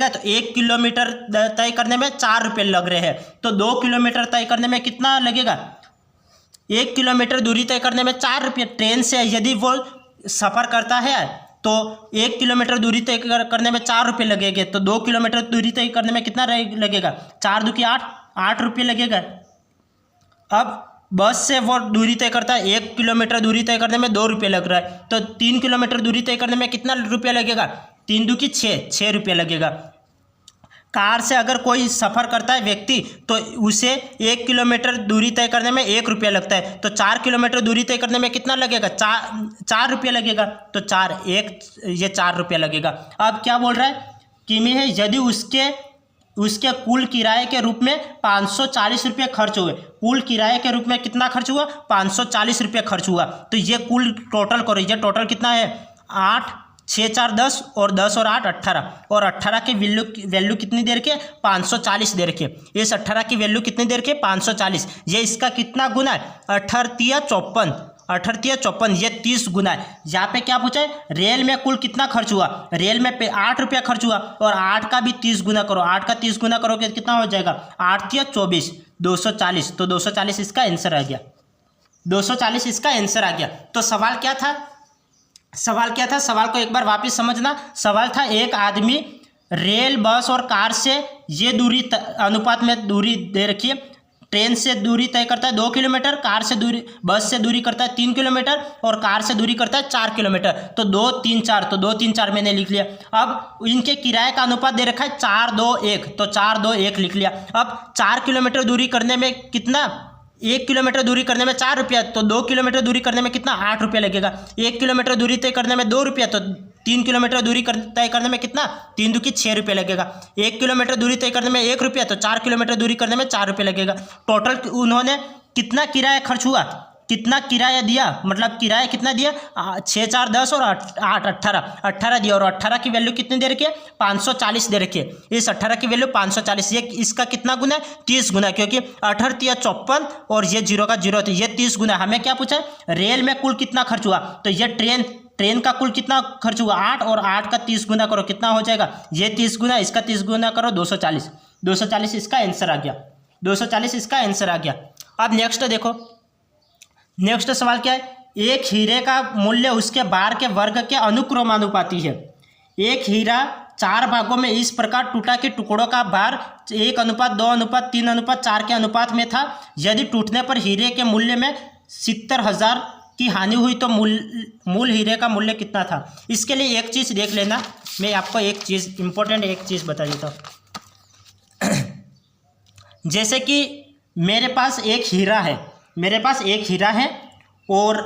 तो 1 किलोमीटर तय करने में 4 रुपये लग रहे हैं। तो 2 किलोमीटर तय करने में कितना लगेगा, 1 किलोमीटर दूरी तय करने में 4 रुपये। ट्रेन से यदि वो सफ़र करता है तो 1 किलोमीटर दूरी तय करने में 4 रुपये लगेंगे, तो 2 किलोमीटर दूरी तय करने में कितना लगेगा, 4 दूनी 8, 8 रुपये लगेगा। अब बस से वो दूरी तय करता है, 1 किलोमीटर दूरी तय करने में 2 रुपये लग रहा है, तो 3 किलोमीटर दूरी तय करने में कितना रुपया लगेगा, 3 दूनी 6 रुपये लगेगा। कार से अगर कोई सफ़र करता है व्यक्ति, तो उसे 1 किलोमीटर दूरी तय करने में 1 रुपया लगता है, तो 4 किलोमीटर दूरी तय करने में कितना लगेगा, 4 रुपये लगेगा, तो 4 रुपया लगेगा। अब क्या बोल रहा है कि में है, यदि उसके कुल किराए के रूप में 540 रुपये खर्च हुए, कुल किराए के रूप में कितना खर्च हुआ, 540 रुपये खर्च हुआ। तो ये कुल टोटल करो, ये टोटल कितना है, 8, 6, 4, 10, और 10 और 8 18, और 18 की वैल्यू कितनी दे रखी है, 540 दे रखी है। इस 18 की वैल्यू कितनी दे रखी है, 540। ये इसका कितना गुना है, 18×3 = 54, ये 30 गुना है। यहाँ पे क्या पूछा है, रेल में कुल कितना खर्च हुआ, रेल में 8 रुपया खर्च हुआ, और 8 का भी 30 गुना करो, 8 का 30 गुना करोगे कितना हो जाएगा, 8×3 = 24, 240, तो 240 इसका आंसर आ गया। 240 इसका आंसर आ गया। तो सवाल क्या था, सवाल को एक बार वापस समझना। सवाल था एक आदमी रेल, बस और कार से ये दूरी अनुपात में दूरी दे रखी है। ट्रेन से दूरी तय करता है 2 किलोमीटर, बस से दूरी करता है 3 किलोमीटर, और कार से दूरी करता है 4 किलोमीटर। तो 2, 3, 4, तो 2, 3, 4 मैंने लिख लिया। अब इनके किराए का अनुपात दे रखा है 4, 2, 1, तो 4, 2, 1 लिख लिया। अब 4 किलोमीटर दूरी करने में कितना, 1 किलोमीटर दूरी करने में 4 रुपया, तो 2 किलोमीटर दूरी करने में कितना, 8 रुपया लगेगा। 1 किलोमीटर दूरी तय करने में 2 रुपया, तो 3 किलोमीटर दूरी तय करने में कितना, 3 दूनी 6 रुपये लगेगा। 1 किलोमीटर दूरी तय करने में 1 रुपया, तो 4 किलोमीटर दूरी करने में 4 रुपये लगेगा। टोटल उन्होंने कितना किराया खर्च हुआ, कितना किराया दिया, मतलब किराया कितना दिया, 6, 4, 10 और 8 18 दिया, और 18 की वैल्यू कितनी दे रखी है, 540 दे रखी है। इस 18 की वैल्यू 540, ये इसका कितना गुना है, 30 गुना, क्योंकि 18×3 = 54, और ये 0 का 0, तो ये 30 गुना। हमें क्या पूछा है, रेल में कुल कितना खर्च हुआ, तो ये ट्रेन का कुल कितना खर्च हुआ, 8, और 8 का 30 गुना करो कितना हो जाएगा, ये 30 गुना, इसका 30 गुना करो 240, 240 इसका आंसर आ गया। 240 इसका आंसर आ गया। अब नेक्स्ट देखो, नेक्स्ट सवाल क्या है, एक हीरे का मूल्य उसके भार के वर्ग के अनुक्रमानुपाती है। एक हीरा 4 भागों में इस प्रकार टूटा कि टुकड़ों का भार 1:2:3:4 के अनुपात में था। यदि टूटने पर हीरे के मूल्य में 70,000 की हानि हुई तो मूल हीरे का मूल्य कितना था। इसके लिए एक चीज़ देख लेना, मैं आपको एक चीज़ इंपॉर्टेंट एक चीज़ बता देता हूँ। जैसे कि मेरे पास एक हीरा है, और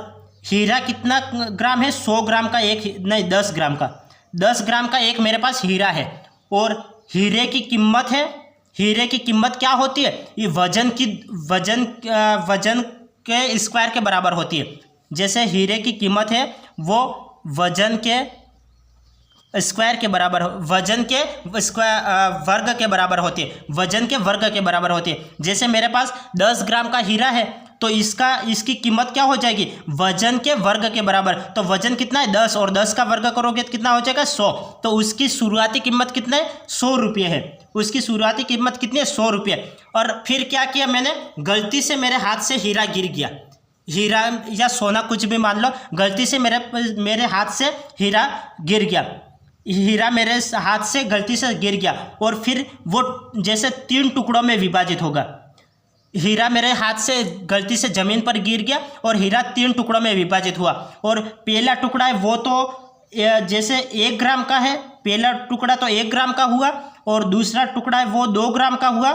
हीरा कितना ग्राम है, 100 ग्राम का एक, नहीं 10 ग्राम का, 10 ग्राम का एक मेरे पास हीरा है, और हीरे की कीमत है, हीरे की कीमत क्या होती है, ये वजन के स्क्वायर के बराबर होती है। जैसे हीरे की कीमत है वो वजन के स्क्वायर के बराबर, वजन के वर्ग के बराबर होती है, वजन के वर्ग के बराबर होती है। जैसे मेरे पास 10 ग्राम का हीरा है तो इसकी कीमत क्या हो जाएगी, वजन के वर्ग के बराबर। तो वजन कितना है 10, और 10 का वर्ग करोगे तो कितना हो जाएगा 100। तो उसकी शुरुआती कीमत कितना है 100 रुपये है, उसकी शुरुआती कीमत कितनी है 100 रुपये। और फिर क्या किया मैंने, गलती से मेरे हाथ से हीरा गिर गया, हीरा या सोना कुछ भी मान लो, गलती से मेरे हाथ से हीरा गिर गया, हीरा मेरे हाथ से गलती से गिर गया, और फिर वो जैसे 3 टुकड़ों में विभाजित होगा। हीरा मेरे हाथ से गलती से ज़मीन पर गिर गया और हीरा 3 टुकड़ों में विभाजित हुआ। और पहला टुकड़ा है वो तो जैसे 1 ग्राम का है, पहला टुकड़ा तो 1 ग्राम का हुआ, और दूसरा टुकड़ा है वो 2 ग्राम का हुआ,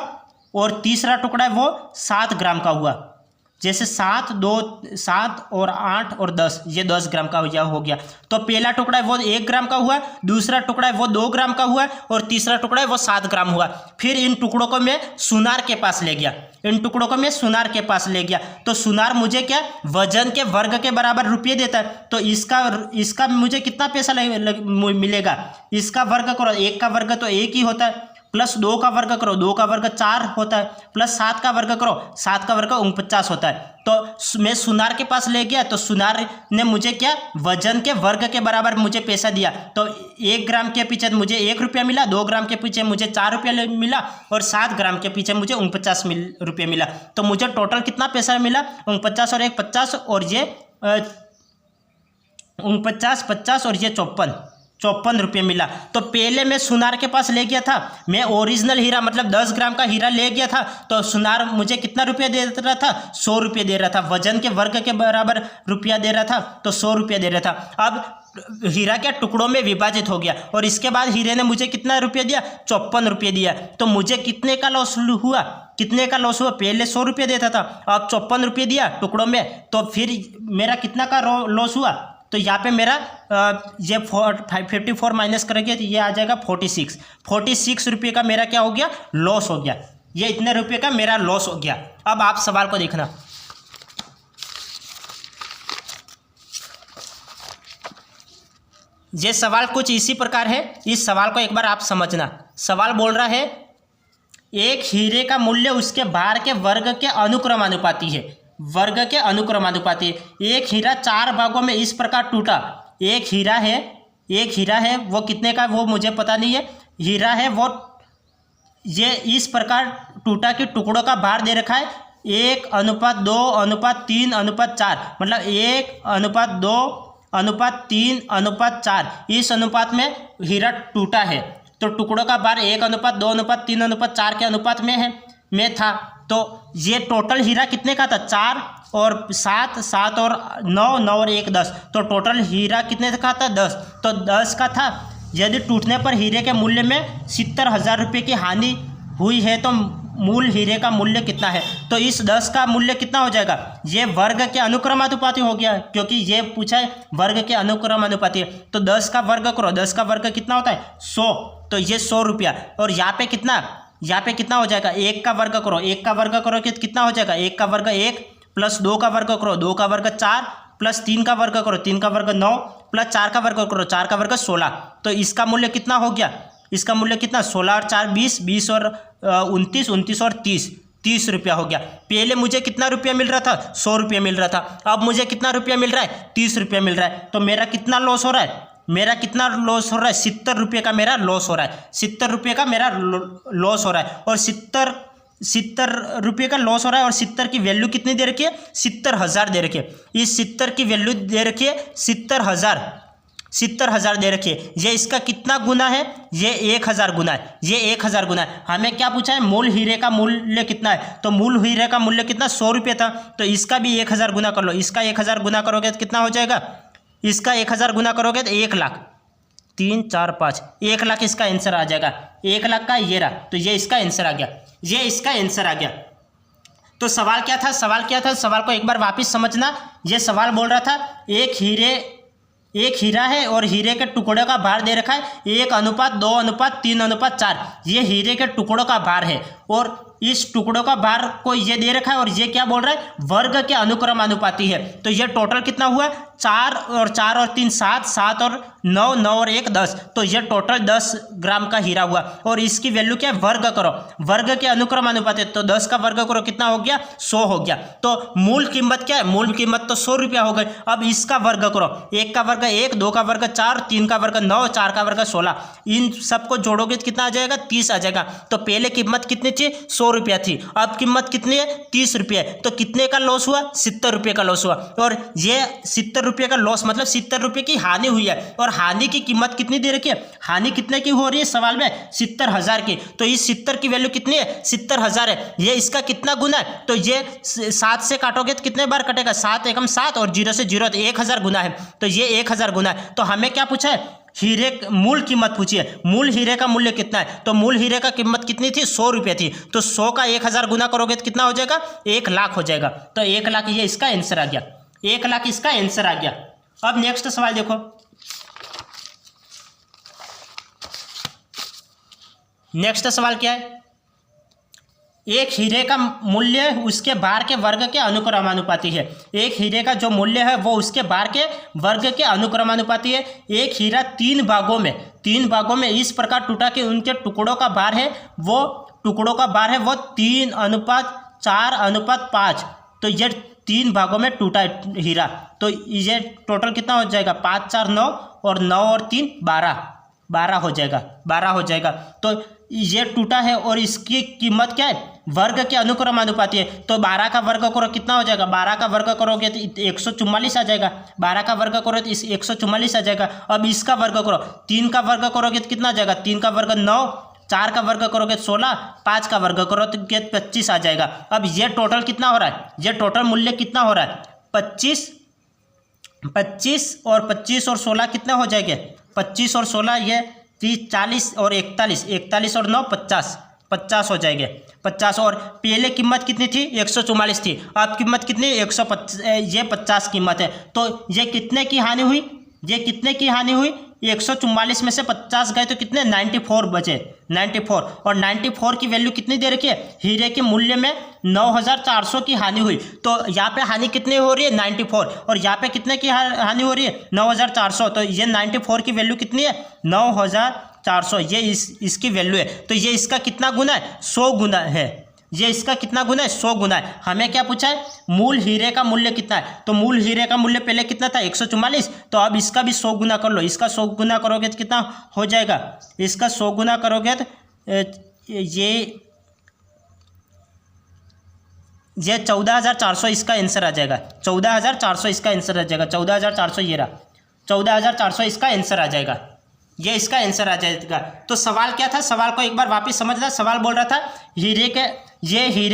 और तीसरा टुकड़ा है वो 7 ग्राम का हुआ। जैसे 7 और 8 और 10, ये 10 ग्राम का हो गया। तो पहला टुकड़ा है वो 1 ग्राम का हुआ, दूसरा टुकड़ा है वो 2 ग्राम का हुआ, और तीसरा टुकड़ा है वो 7 ग्राम हुआ। फिर इन टुकड़ों को मैं सुनार के पास ले गया, इन टुकड़ों को मैं सुनार के पास ले गया। तो सुनार मुझे क्या, वजन के वर्ग के बराबर रुपये देता है। तो इसका मुझे कितना पैसा मिलेगा, इसका वर्ग करो, 1 का वर्ग तो 1 ही होता है, प्लस 2 का वर्ग करो, 2 का वर्ग 4 होता है, प्लस 7 का वर्ग करो, 7 का वर्ग 49 होता है। तो मैं सुनार के पास ले गया, तो सुनार ने मुझे क्या, वजन के वर्ग के बराबर मुझे पैसा दिया। तो 1 ग्राम के पीछे मुझे 1 रुपया मिला, 2 ग्राम के पीछे मुझे 4 रुपया मिला, और 7 ग्राम के पीछे मुझे 49 रुपये मिला। तो मुझे टोटल कितना पैसा मिला, 49 और 1 50, और ये 49 50 और ये 54 रुपये मिला। तो पहले मैं सुनार के पास ले गया था, मैं ओरिजिनल हीरा मतलब 10 ग्राम का हीरा ले गया था, तो सुनार मुझे कितना रुपया दे रहा था, 100 रुपये दे रहा था, वजन के वर्ग के बराबर रुपया दे रहा था, तो 100 रुपये दे रहा था। अब हीरा क्या टुकड़ों में विभाजित हो गया, और इसके बाद हीरे ने मुझे कितना रुपया दिया, 54 रुपये दिया। तो मुझे कितने का लॉस हुआ, कितने का लॉस हुआ, पहले 100 रुपये देता था, अब 54 रुपये दिया टुकड़ों में, तो फिर मेरा कितना का लॉस हुआ। तो यहाँ पे मेरा ये 54 माइनस करेंगे तो ये आ जाएगा 46 रुपये का मेरा क्या हो गया, लॉस हो गया। ये इतने रुपये का मेरा लॉस हो गया। अब आप सवाल को देखना, ये सवाल कुछ इसी प्रकार है, इस सवाल को एक बार आप समझना। सवाल बोल रहा है एक हीरे का मूल्य उसके भार के वर्ग के अनुक्रमानुपाती है, वर्ग के अनुक्रमानुपाती। एक हीरा 4 भागों में इस प्रकार टूटा, एक हीरा है वो कितने का वो मुझे पता नहीं है, हीरा है वो ये इस प्रकार टूटा कि टुकड़ों का भार दे रखा है 1:2:3:4, मतलब 1:2:3:4, इस अनुपात में हीरा टूटा है। तो टुकड़ों का भार 1:2:3:4 के अनुपात में था। तो ये टोटल हीरा कितने का था, 4 और 7, 7 और 9, 9 और 1 10। तो टोटल हीरा कितने का था, 10। तो 10 का था। यदि टूटने पर हीरे के मूल्य में 70,000 रुपये की हानि हुई है तो मूल हीरे का मूल्य कितना है। तो इस 10 का मूल्य कितना हो जाएगा, ये वर्ग के अनुक्रमानुपाती हो गया, क्योंकि ये पूछा है वर्ग के अनुक्रमानुपाती। तो 10 का वर्ग करो, 10 का वर्ग कितना होता है 100, तो ये 100 रुपया। और यहाँ पे कितना हो जाएगा, 1 का वर्ग करो, 1 का वर्ग करो कितना हो जाएगा, 1 का वर्ग 1, प्लस 2 का वर्ग करो, 2 का वर्ग 4, प्लस 3 का वर्ग करो, 3 का वर्ग 9, प्लस 4 का वर्ग करो, 4 का वर्ग 16। तो इसका मूल्य कितना हो गया, इसका मूल्य कितना, 16 और 4 20, 20 और 29, 29 और 30, 30 रुपया हो गया। पहले मुझे कितना रुपया मिल रहा था, 100 रुपया मिल रहा था, अब मुझे कितना रुपया मिल रहा है, 30 रुपया मिल रहा है। तो मेरा कितना लॉस हो रहा है, मेरा कितना लॉस हो रहा है, 70 रुपये का मेरा लॉस हो रहा है, 70 रुपये का मेरा लॉस हो रहा है। और 70 रुपये का लॉस हो रहा है, और 70 की वैल्यू कितनी दे रखी है, 70,000 दे रखी है। इस 70 की वैल्यू दे रखी है 70,000 दे रखी है। ये इसका कितना गुना है, ये 1000 गुना है, ये 1000 गुना है। हमें क्या पूछा है, मूल हीरे का मूल्य कितना है। तो मूल हीरे का मूल्य कितना, 100 रुपये था। तो इसका भी 1000 गुना कर लो, इसका 1000 गुना करोगे तो कितना हो जाएगा, इसका 1000 गुना करोगे तो 1 लाख, 3 4 5, 1 लाख इसका आंसर आ जाएगा। 1 लाख का ये रहा, तो ये इसका आंसर आ गया, ये इसका आंसर आ गया। तो सवाल क्या था, सवाल को एक बार वापस समझना। ये सवाल बोल रहा था एक हीरा है और हीरे के टुकड़ों का भार दे रखा है 1:2:3:4। ये हीरे के टुकड़ों का भार है, और इस टुकड़ों का भार को ये दे रखा है और ये क्या बोल रहा है, वर्ग के अनुक्रमानुपाती है। तो ये टोटल कितना हुआ, 4 और 3 7, 7 और 9, 9 और 1 10, तो ये टोटल 10 ग्राम का हीरा हुआ। और इसकी वैल्यू क्या है, वर्ग करो, वर्ग के अनुक्रमानुपाती, तो 10 का वर्ग करो कितना हो गया, 100 हो गया। तो मूल कीमत क्या है, मूल कीमत तो 100 रुपया हो गई। अब इसका वर्ग करो, 1 का वर्ग 1, 2 का वर्ग 4, 3 का वर्ग 9, 4 का वर्ग 16, इन सबको जोड़ोगे तो कितना आ जाएगा, 30 आ जाएगा। तो पहले कीमत कितनी थी, 100 रुपया थी, अब कीमत कितनी है, 30 रुपये। तो कितने का लॉस हुआ, 70 रुपये का लॉस हुआ। और ये 70 रुपये का लॉस मतलब 70 रुपये की हानि हुई है। और हानि की कीमत कितनी दे रखी है, हानि कितने की हो रही है सवाल में, 70,000 की। तो इस 70 की वैल्यू कितनी है, 70,000 है। ये इसका कितना गुना है, तो ये 7 से काटोगे तो कितने बार कटेगा, 7 एकम 7 और 0 से 0 तो 1000 गुना है। तो ये 1000 गुना है। तो हमें क्या पूछा है, हीरे मूल कीमत पूछी है, मूल हीरे का मूल्य कितना है। तो मूल हीरे का कीमत कितनी थी, 100 रुपये थी। तो 100 का 1000 गुना करोगे तो कितना हो जाएगा, 1 लाख हो जाएगा। तो 1 लाख ये इसका आंसर आ गया, 1 लाख इसका आंसर आ गया। अब नेक्स्ट सवाल देखो, नेक्स्ट सवाल क्या है, एक हीरे का मूल्य उसके भार के वर्ग के अनुक्रमानुपाती है। एक हीरे का जो मूल्य है वो उसके भार के वर्ग के अनुक्रमानुपाती है। एक हीरा 3 भागों में इस प्रकार टूटा कि उनके टुकड़ों का भार है वो 3:4:5। तो ये 3 भागों में टूटा है हीरा। तो ये टोटल कितना हो जाएगा, 5 4 9 और 9 और 3 12 हो जाएगा, 12 हो जाएगा। तो ये टूटा है और इसकी कीमत क्या है, वर्ग के अनुक्रमानुपाती है। तो 12 का वर्ग करो कितना हो जाएगा, 12 का वर्ग करोगे तो 144 आ जाएगा। 12 का वर्ग करो तो 144 आ जाएगा। अब इसका वर्ग करो, 3 का वर्ग करोगे तो कितना आ जाएगा, 3 का वर्ग 9, 4 का वर्ग करोगे तो 16, 5 का वर्ग करो तो 25 आ जाएगा। अब ये टोटल कितना हो रहा है, ये टोटल मूल्य कितना हो रहा है, 25 और 16 कितना हो जाएंगे, 25 और 16 ये 30 40 और 41 और 9 50 हो जाएंगे, 50। और पहले कीमत कितनी थी, 144 थी, अब कीमत कितनी, 150 कीमत है। तो ये कितने की हानि हुई, 144 में से 50 गए तो कितने, 94 बचे, 94। और 94 की वैल्यू कितनी दे रखी है, हीरे के मूल्य में 9400 की हानि हुई। तो यहाँ पे हानि कितनी हो रही है, 94, और यहाँ पे कितने की हानि हो रही है, 9400। तो ये 94 की वैल्यू कितनी है, 9400, ये इसकी वैल्यू है। तो ये इसका कितना गुना है, 100 गुना है। ये इसका कितना गुना है, 100 गुना है। हमें क्या पूछा है, मूल हीरे का मूल्य कितना है। तो मूल हीरे का मूल्य पहले कितना था, 144। तो अब इसका भी 100 गुना कर लो, इसका 100 गुना करोगे तो कितना हो जाएगा, इसका 100 गुना करोगे तो ये 14,400 इसका आंसर आ जाएगा, 14,400 इसका आंसर आ जाएगा, 14,400 ये रहा, 14,400 इसका आंसर आ जाएगा, ये इसका आंसर आ जाएगा। तो सवाल क्या था, सवाल को एक बार वापस समझना। सवाल बोल रहा था हीरे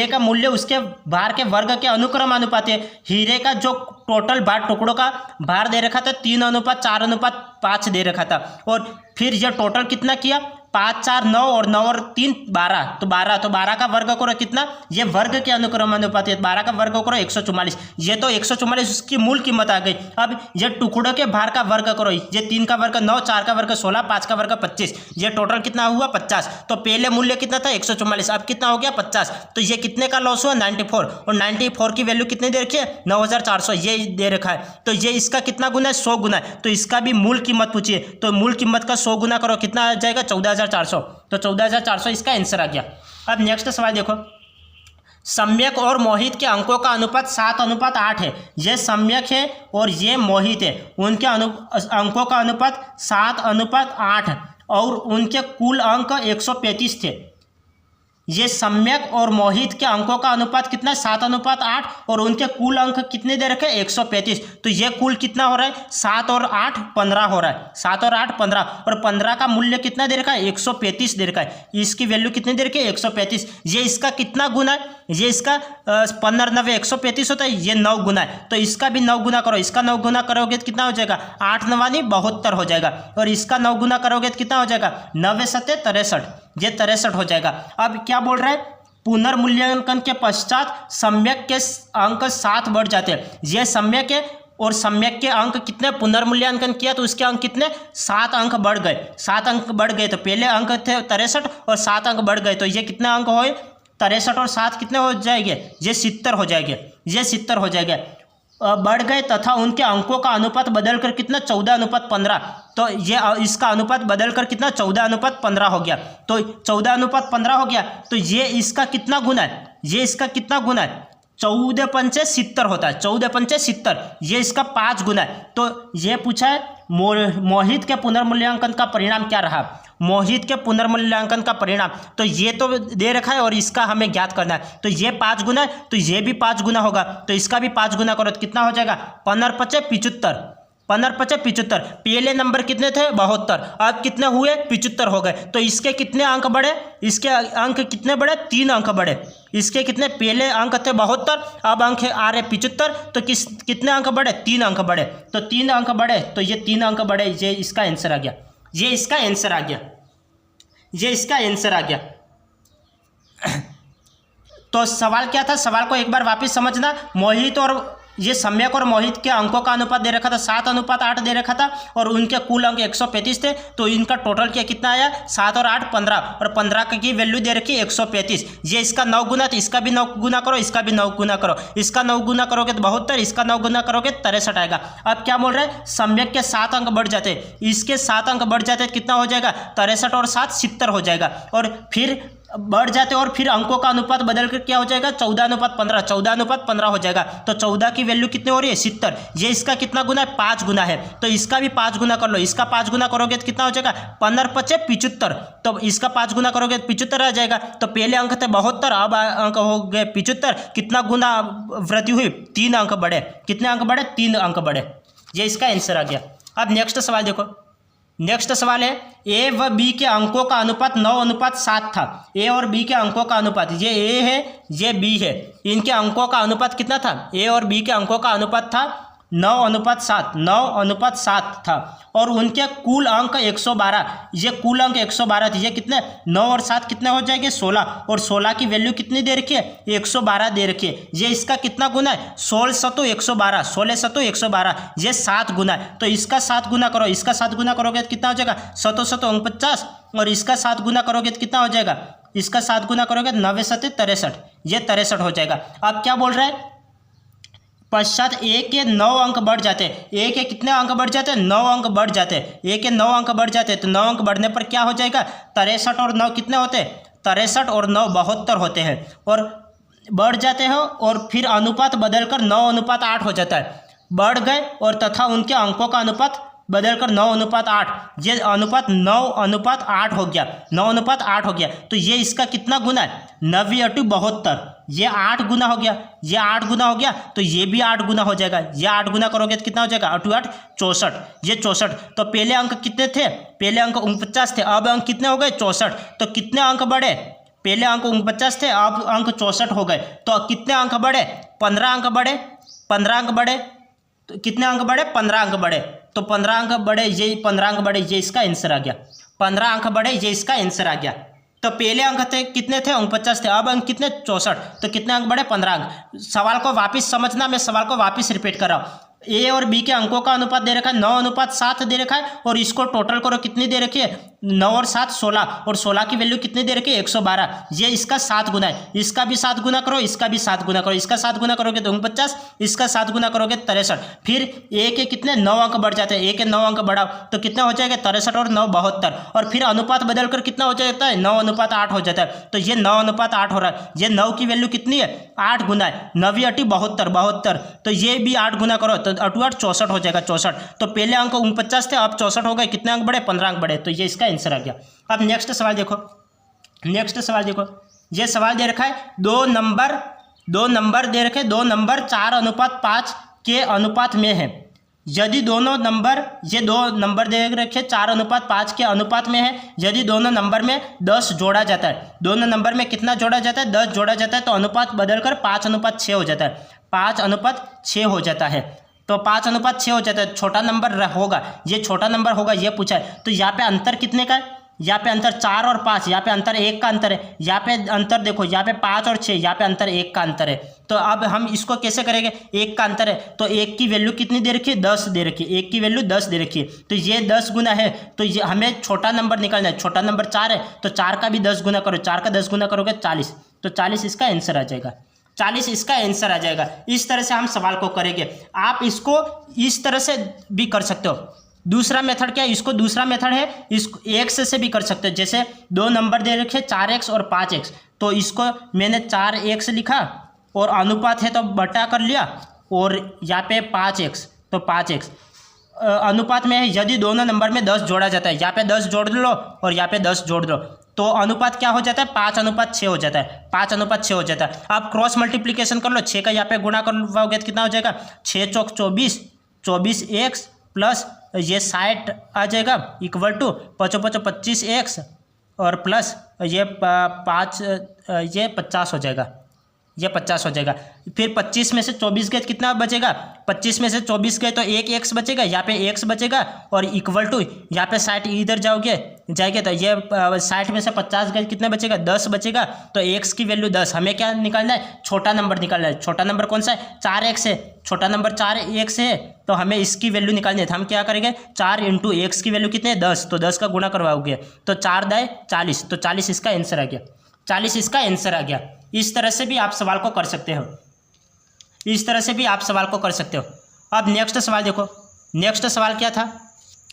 का मूल्य उसके भार के वर्ग के अनुक्रमानुपाती है। हीरे का जो टोटल भार, टुकड़ों का भार दे रखा था 3:4:5 दे रखा था। और फिर यह टोटल कितना किया, 5 4 9 और 9 और 3 12। तो 12 का वर्ग करो कितना, ये वर्ग के अनुक्रमानुपाती है, 12 का वर्ग करो 144। ये तो 144 उसकी मूल कीमत आ गई। अब ये टुकड़ों के भार का वर्ग करो, ये 3 का वर्ग 9, 4 का वर्ग 16, 5 का वर्ग 25, ये टोटल कितना हुआ 50। तो पहले मूल्य कितना था 144, अब कितना हो गया 50। तो ये कितने का लॉस हुआ 94, और 94 की वैल्यू कितनी दे रखी है 9400, ये दे रखा है। तो ये इसका कितना गुना है 100 गुना है। तो इसका भी मूल कीमत पूछिए, तो मूल कीमत का 100 गुना करो कितना आ जाएगा 14,400। तो 14,400 इसका आंसर आ गया। अब नेक्स्ट सवाल देखो, सम्यक और मोहित के अंकों का अनुपात 7:8 है। ये सम्यक है और ये मोहित है, उनके अंकों का अनुपात 7:8 और उनके कुल अंक 135 थे। ये सम्यक और मोहित के अंकों का अनुपात कितना है 7:8 और उनके कुल अंक कितने दे रखे 135। तो ये कुल कितना हो रहा है 7 और 8 15 हो रहा है, 7 और 8 15, और 15 का मूल्य कितना दे रखा है 135 दे रखा है। इसकी वैल्यू कितनी दे रखी है 135। ये इसका कितना गुना है, ये इसका 15 9 135 होता है, ये 9 गुना है। तो इसका भी 9 गुना करो, इसका 9 गुना करोगे तो कितना हो जाएगा 8 9 72 हो जाएगा, और इसका 9 गुना करोगे तो कितना हो जाएगा 9 7 63, ये 63 हो जाएगा। अब क्या बोल रहा है, पुनर्मूल्यांकन के पश्चात सम्यक के अंक 7 बढ़ जाते हैं। ये सम्यक है और सम्यक के अंक कितने, पुनर्मूल्यांकन किया तो उसके अंक कितने 7 अंक बढ़ गए, 7 अंक बढ़ गए। तो पहले अंक थे 63 और 7 अंक बढ़ गए, तो ये कितने अंक हुए 63 और 7 कितने हो जाएंगे, ये 70 हो जाएंगे, ये 70 हो जाएंगे। बढ़ गए तथा उनके अंकों का अनुपात बदलकर कितना 14:15, तो ये इसका अनुपात बदलकर कितना 14:15 हो गया। तो 14:15 हो गया, तो ये इसका कितना गुना है, ये इसका कितना गुना है, 14 पंचे 70 होता है, 14 पंचे 70, ये इसका 5 गुना है। तो ये पूछा है मोहित के पुनर्मूल्यांकन का परिणाम क्या रहा, मोहित के पुनर्मूल्यांकन का परिणाम, तो ये तो दे रखा है और इसका हमें ज्ञात करना है। तो ये 5 गुना है, तो ये भी 5 गुना होगा, तो इसका भी 5 गुना करो तो कितना हो जाएगा 15×5 = 15×5 = 75। पहले नंबर कितने थे 72, अब कितने हुए 75 हो गए। तो इसके कितने अंक बढ़े, इसके अंक कितने बढ़े 3 अंक बढ़े। इसके कितने पहले अंक थे 72, अब अंक आ रहे 75, तो कितने अंक बढ़े 3 अंक बढ़े। तो 3 अंक बढ़े, तो ये 3 अंक बढ़े, ये इसका आंसर आ गया, ये इसका आंसर आ गया, ये इसका आंसर आ गया। तो सवाल क्या था, सवाल को एक बार वापस समझना। मोहित और ये सम्यक और मोहित के अंकों का अनुपात दे रखा था 7:8 दे रखा था, और उनके कुल अंक 135 थे। तो इनका टोटल क्या कितना आया 7 और 8 15, और 15 की वैल्यू दे रखी 135। ये इसका 9 गुना, तो इसका भी 9 गुना करो, इसका भी 9 गुना करो। इसका 9 गुना करोगे तो 72, इसका 9 गुना करोगे 63 आएगा। अब क्या बोल रहे हैं, सम्यक के 7 अंक बढ़ जाते, इसके 7 अंक बढ़ जाते, कितना हो जाएगा 63 और 7 70 हो जाएगा। और फिर बढ़ जाते और फिर अंकों का अनुपात बदलकर क्या हो जाएगा 14:15, 14:15 हो जाएगा। तो 14 की वैल्यू कितनी हो रही है 70। ये इसका कितना गुना है 5 गुना है, तो इसका भी 5 गुना कर लो। इसका 5 गुना करोगे तो कितना हो जाएगा 15×5 = 75, तो इसका 5 गुना करोगे तो 75 आ जाएगा। तो पहले अंक थे 72, अब अंक हो गए 75। कितना गुना वृद्धि हुई 3 अंक बढ़े, कितने अंक बढ़े 3 अंक बढ़े, ये इसका आंसर आ गया। अब नेक्स्ट सवाल देखो, नेक्स्ट सवाल है ए व बी के अंकों का अनुपात 9:7 था। ए और बी के अंकों का अनुपात, ये ए है ये बी है, इनके अंकों का अनुपात कितना था, ए और बी के अंकों का अनुपात था 9:7, 9:7 था। और उनके कुल अंक 112, ये कुल अंक 112 थे। ये कितने 9 और 7 कितने हो जाएंगे 16, और 16 की वैल्यू कितनी दे रखी है 112 दे रखी है। ये इसका कितना गुना है 16 × 112, 16 × 112, ये 7 गुना है। तो इसका 7 गुना करो, इसका 7 गुना करोगे तो कितना हो जाएगा 7 और इसका 7 गुना करोगे तो कितना हो जाएगा, इसका 7 गुना करोगे 9 × 63, ये 63 हो जाएगा। अब क्या बोल रहा है, पश्चात ए के 9 अंक बढ़ जाते हैं। ए के कितने अंक बढ़ जाते हैं 9 अंक बढ़ जाते हैं। ए के 9 अंक बढ़ जाते हैं, तो 9 अंक बढ़ने पर क्या हो जाएगा 63 और 9 कितने होते हैं 63 और 9 72 होते हैं, और बढ़ जाते हैं। और फिर अनुपात बदलकर 9:8 हो जाता है। बढ़ गए और तथा उनके अंकों का अनुपात बदलकर 9:8, ये अनुपात 9:8 हो गया, 9:8 हो गया। तो ये इसका कितना गुना है 90/72, ये 8 गुना हो गया, ये 8 गुना हो गया, तो ये भी 8 गुना हो जाएगा। ये 8 गुना करोगे तो कितना हो जाएगा 8 8 64, ये 64। तो पहले अंक कितने थे, पहले अंक 49 थे, अब अंक कितने हो गए 64। तो कितने अंक बढ़े, पहले अंक 49 थे, अब अंक 64 हो गए। तो कितने अंक बढ़े 15 अंक बढ़े, 15 अंक बढ़े, तो कितने अंक बढ़े 15 अंक बढ़े। तो 15 अंक बढ़े, ये 15 अंक बढ़े, ये इसका आंसर आ गया। 15 अंक बढ़े, ये इसका आंसर आ गया। तो पहले अंक थे कितने थे 49 थे, अब अंक कितने 64, तो कितने अंक बढ़े 15 अंक। सवाल को वापस समझना, मैं सवाल को वापस रिपीट कर रहा हूँ। ए और बी के अंकों का अनुपात दे रखा है 9:7 दे रखा है, और इसको टोटल करो कितनी दे रखी है 9 और 7 16, और 16 की वैल्यू कितनी दे रखी है 112। ये इसका 7 गुना है, इसका भी 7 गुना करो, इसका भी 7 गुना करो। इसका 7 गुना करोगे तो 49, इसका 7 गुना करोगे 63। फिर ए के कितने 9 अंक बढ़ जाते हैं, ए के 9 अंक बढ़ाओ तो कितना हो जाएगा 63 और 9 72, और फिर अनुपात बदलकर कितना हो जाता है 9:8 हो जाता है। तो ये 9:8 हो रहा है। ये 9 की वैल्यू कितनी है 8 गुना है, 9 8 72, तो ये भी 8 गुना करो तो 8 8 64 हो जाएगा 64। तो पहले अंक 49 थे, अब 64 हो गए, कितने अंक बढ़े 15 अंक बढ़े, तो ये इसका आंसर आ गया। अब नेक्स्ट सवाल देखो, नेक्स्ट सवाल देखो, ये सवाल दे रखा है दो नंबर दे रखे, 2 नंबर 4:5 के अनुपात में है। यदि दोनों नंबर, ये 2 नंबर दे रखे 4:5 के अनुपात में है, यदि दोनों नंबर में 10 जोड़ा जाता है, दोनों नंबर में कितना जोड़ा जाता है 10 जोड़ा जाता है, तो अनुपात बदलकर 5:6 हो जाता है, 5:6 हो जाता है। तो 5:6 हो जाता है, छोटा नंबर होगा, ये छोटा नंबर होगा, ये पूछा है। तो यहाँ पे अंतर कितने का है, यहाँ पे अंतर 4 और 5, यहाँ पे अंतर 1 का अंतर है। यहाँ पे अंतर देखो, यहाँ पे 5 और 6, यहाँ पे अंतर 1 का अंतर है। तो अब हम इसको कैसे करेंगे, 1 का अंतर है, तो 1 की वैल्यू कितनी दे रखी है 10 दे रखी है, 1 की वैल्यू 10 दे रखी है। तो ये 10 गुना है, तो ये हमें छोटा नंबर निकालना है, छोटा नंबर 4 है, तो 4 का भी 10 गुना करो, 4 का 10 गुना करोगे 40, तो 40 इसका आंसर आ जाएगा। 40 इसका आंसर आ जाएगा। इस तरह से हम सवाल को करेंगे। आप इसको इस तरह से भी कर सकते हो। दूसरा मेथड क्या है, इसको दूसरा मेथड है, इसको एक्स से भी कर सकते हो। जैसे दो नंबर दे रखे 4x और 5x, तो इसको मैंने 4x लिखा और अनुपात है तो बटा कर लिया, और यहाँ पे 5x तो 5x अनुपात में है। यदि दोनों नंबर में 10 जोड़ा जाता है, यहाँ पे 10 जोड़ लो और यहाँ पे 10 जोड़ दो, तो अनुपात क्या हो जाता है, 5:6 हो जाता है। 5:6 हो जाता है। आप क्रॉस मल्टीप्लिकेशन कर लो, 6 का यहाँ पे गुणा करवाओगे तो कितना हो जाएगा, 6 चौक 24, 24x प्लस ये 60 आ जाएगा, इक्वल टू 5 25x और प्लस ये 5 ये 50 हो जाएगा, ये 50 हो जाएगा। फिर 25 में से 24 गए कितना बचेगा, 25 में से 24 गए तो एक x बचेगा, यहाँ पे x बचेगा, और इक्वल टू यहाँ पे 60 इधर जाएंगे तो ये 60 में से 50 गए कितना बचेगा, 10 बचेगा। तो x की वैल्यू 10। हमें क्या निकालना है, छोटा नंबर निकालना है। छोटा नंबर कौन सा है, 4x है। छोटा नंबर 4x है, तो हमें इसकी वैल्यू निकालनी है। तो हम क्या करेंगे, 4 × x की वैल्यू कितनी है, 10, तो 10 का गुणा करवाओगे तो 4 दाए 40, तो 40 इसका आंसर आ गया। 40 इसका आंसर आ गया। इस तरह से भी आप सवाल को कर सकते हो। इस तरह से भी आप सवाल को कर सकते हो। अब नेक्स्ट सवाल देखो। नेक्स्ट सवाल क्या था,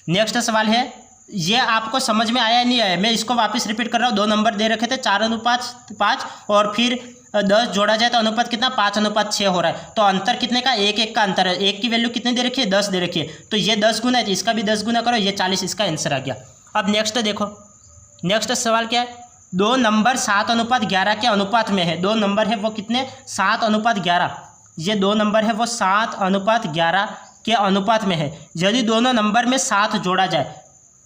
नेक्स्ट सवाल है, ये आपको समझ में आया नहीं आया, मैं इसको वापस रिपीट कर रहा हूँ। दो नंबर दे रखे थे 4:5 और फिर 10 जोड़ा जाए तो अनुपात कितना, 5:6 हो रहा है। तो अंतर कितने का, 1 का अंतर है। 1 की वैल्यू कितनी दे रखी है, 10 दे रखी है। तो ये 10 गुना है तो इसका भी 10 गुना करो, ये 40 इसका आंसर आ गया। अब नेक्स्ट देखो, नेक्स्ट सवाल क्या है, दो नंबर 7:11 के अनुपात में है। दो नंबर है वो कितने, 7:11। ये दो नंबर है वो 7:11 के अनुपात में है। यदि दोनों नंबर में 7 जोड़ा जाए,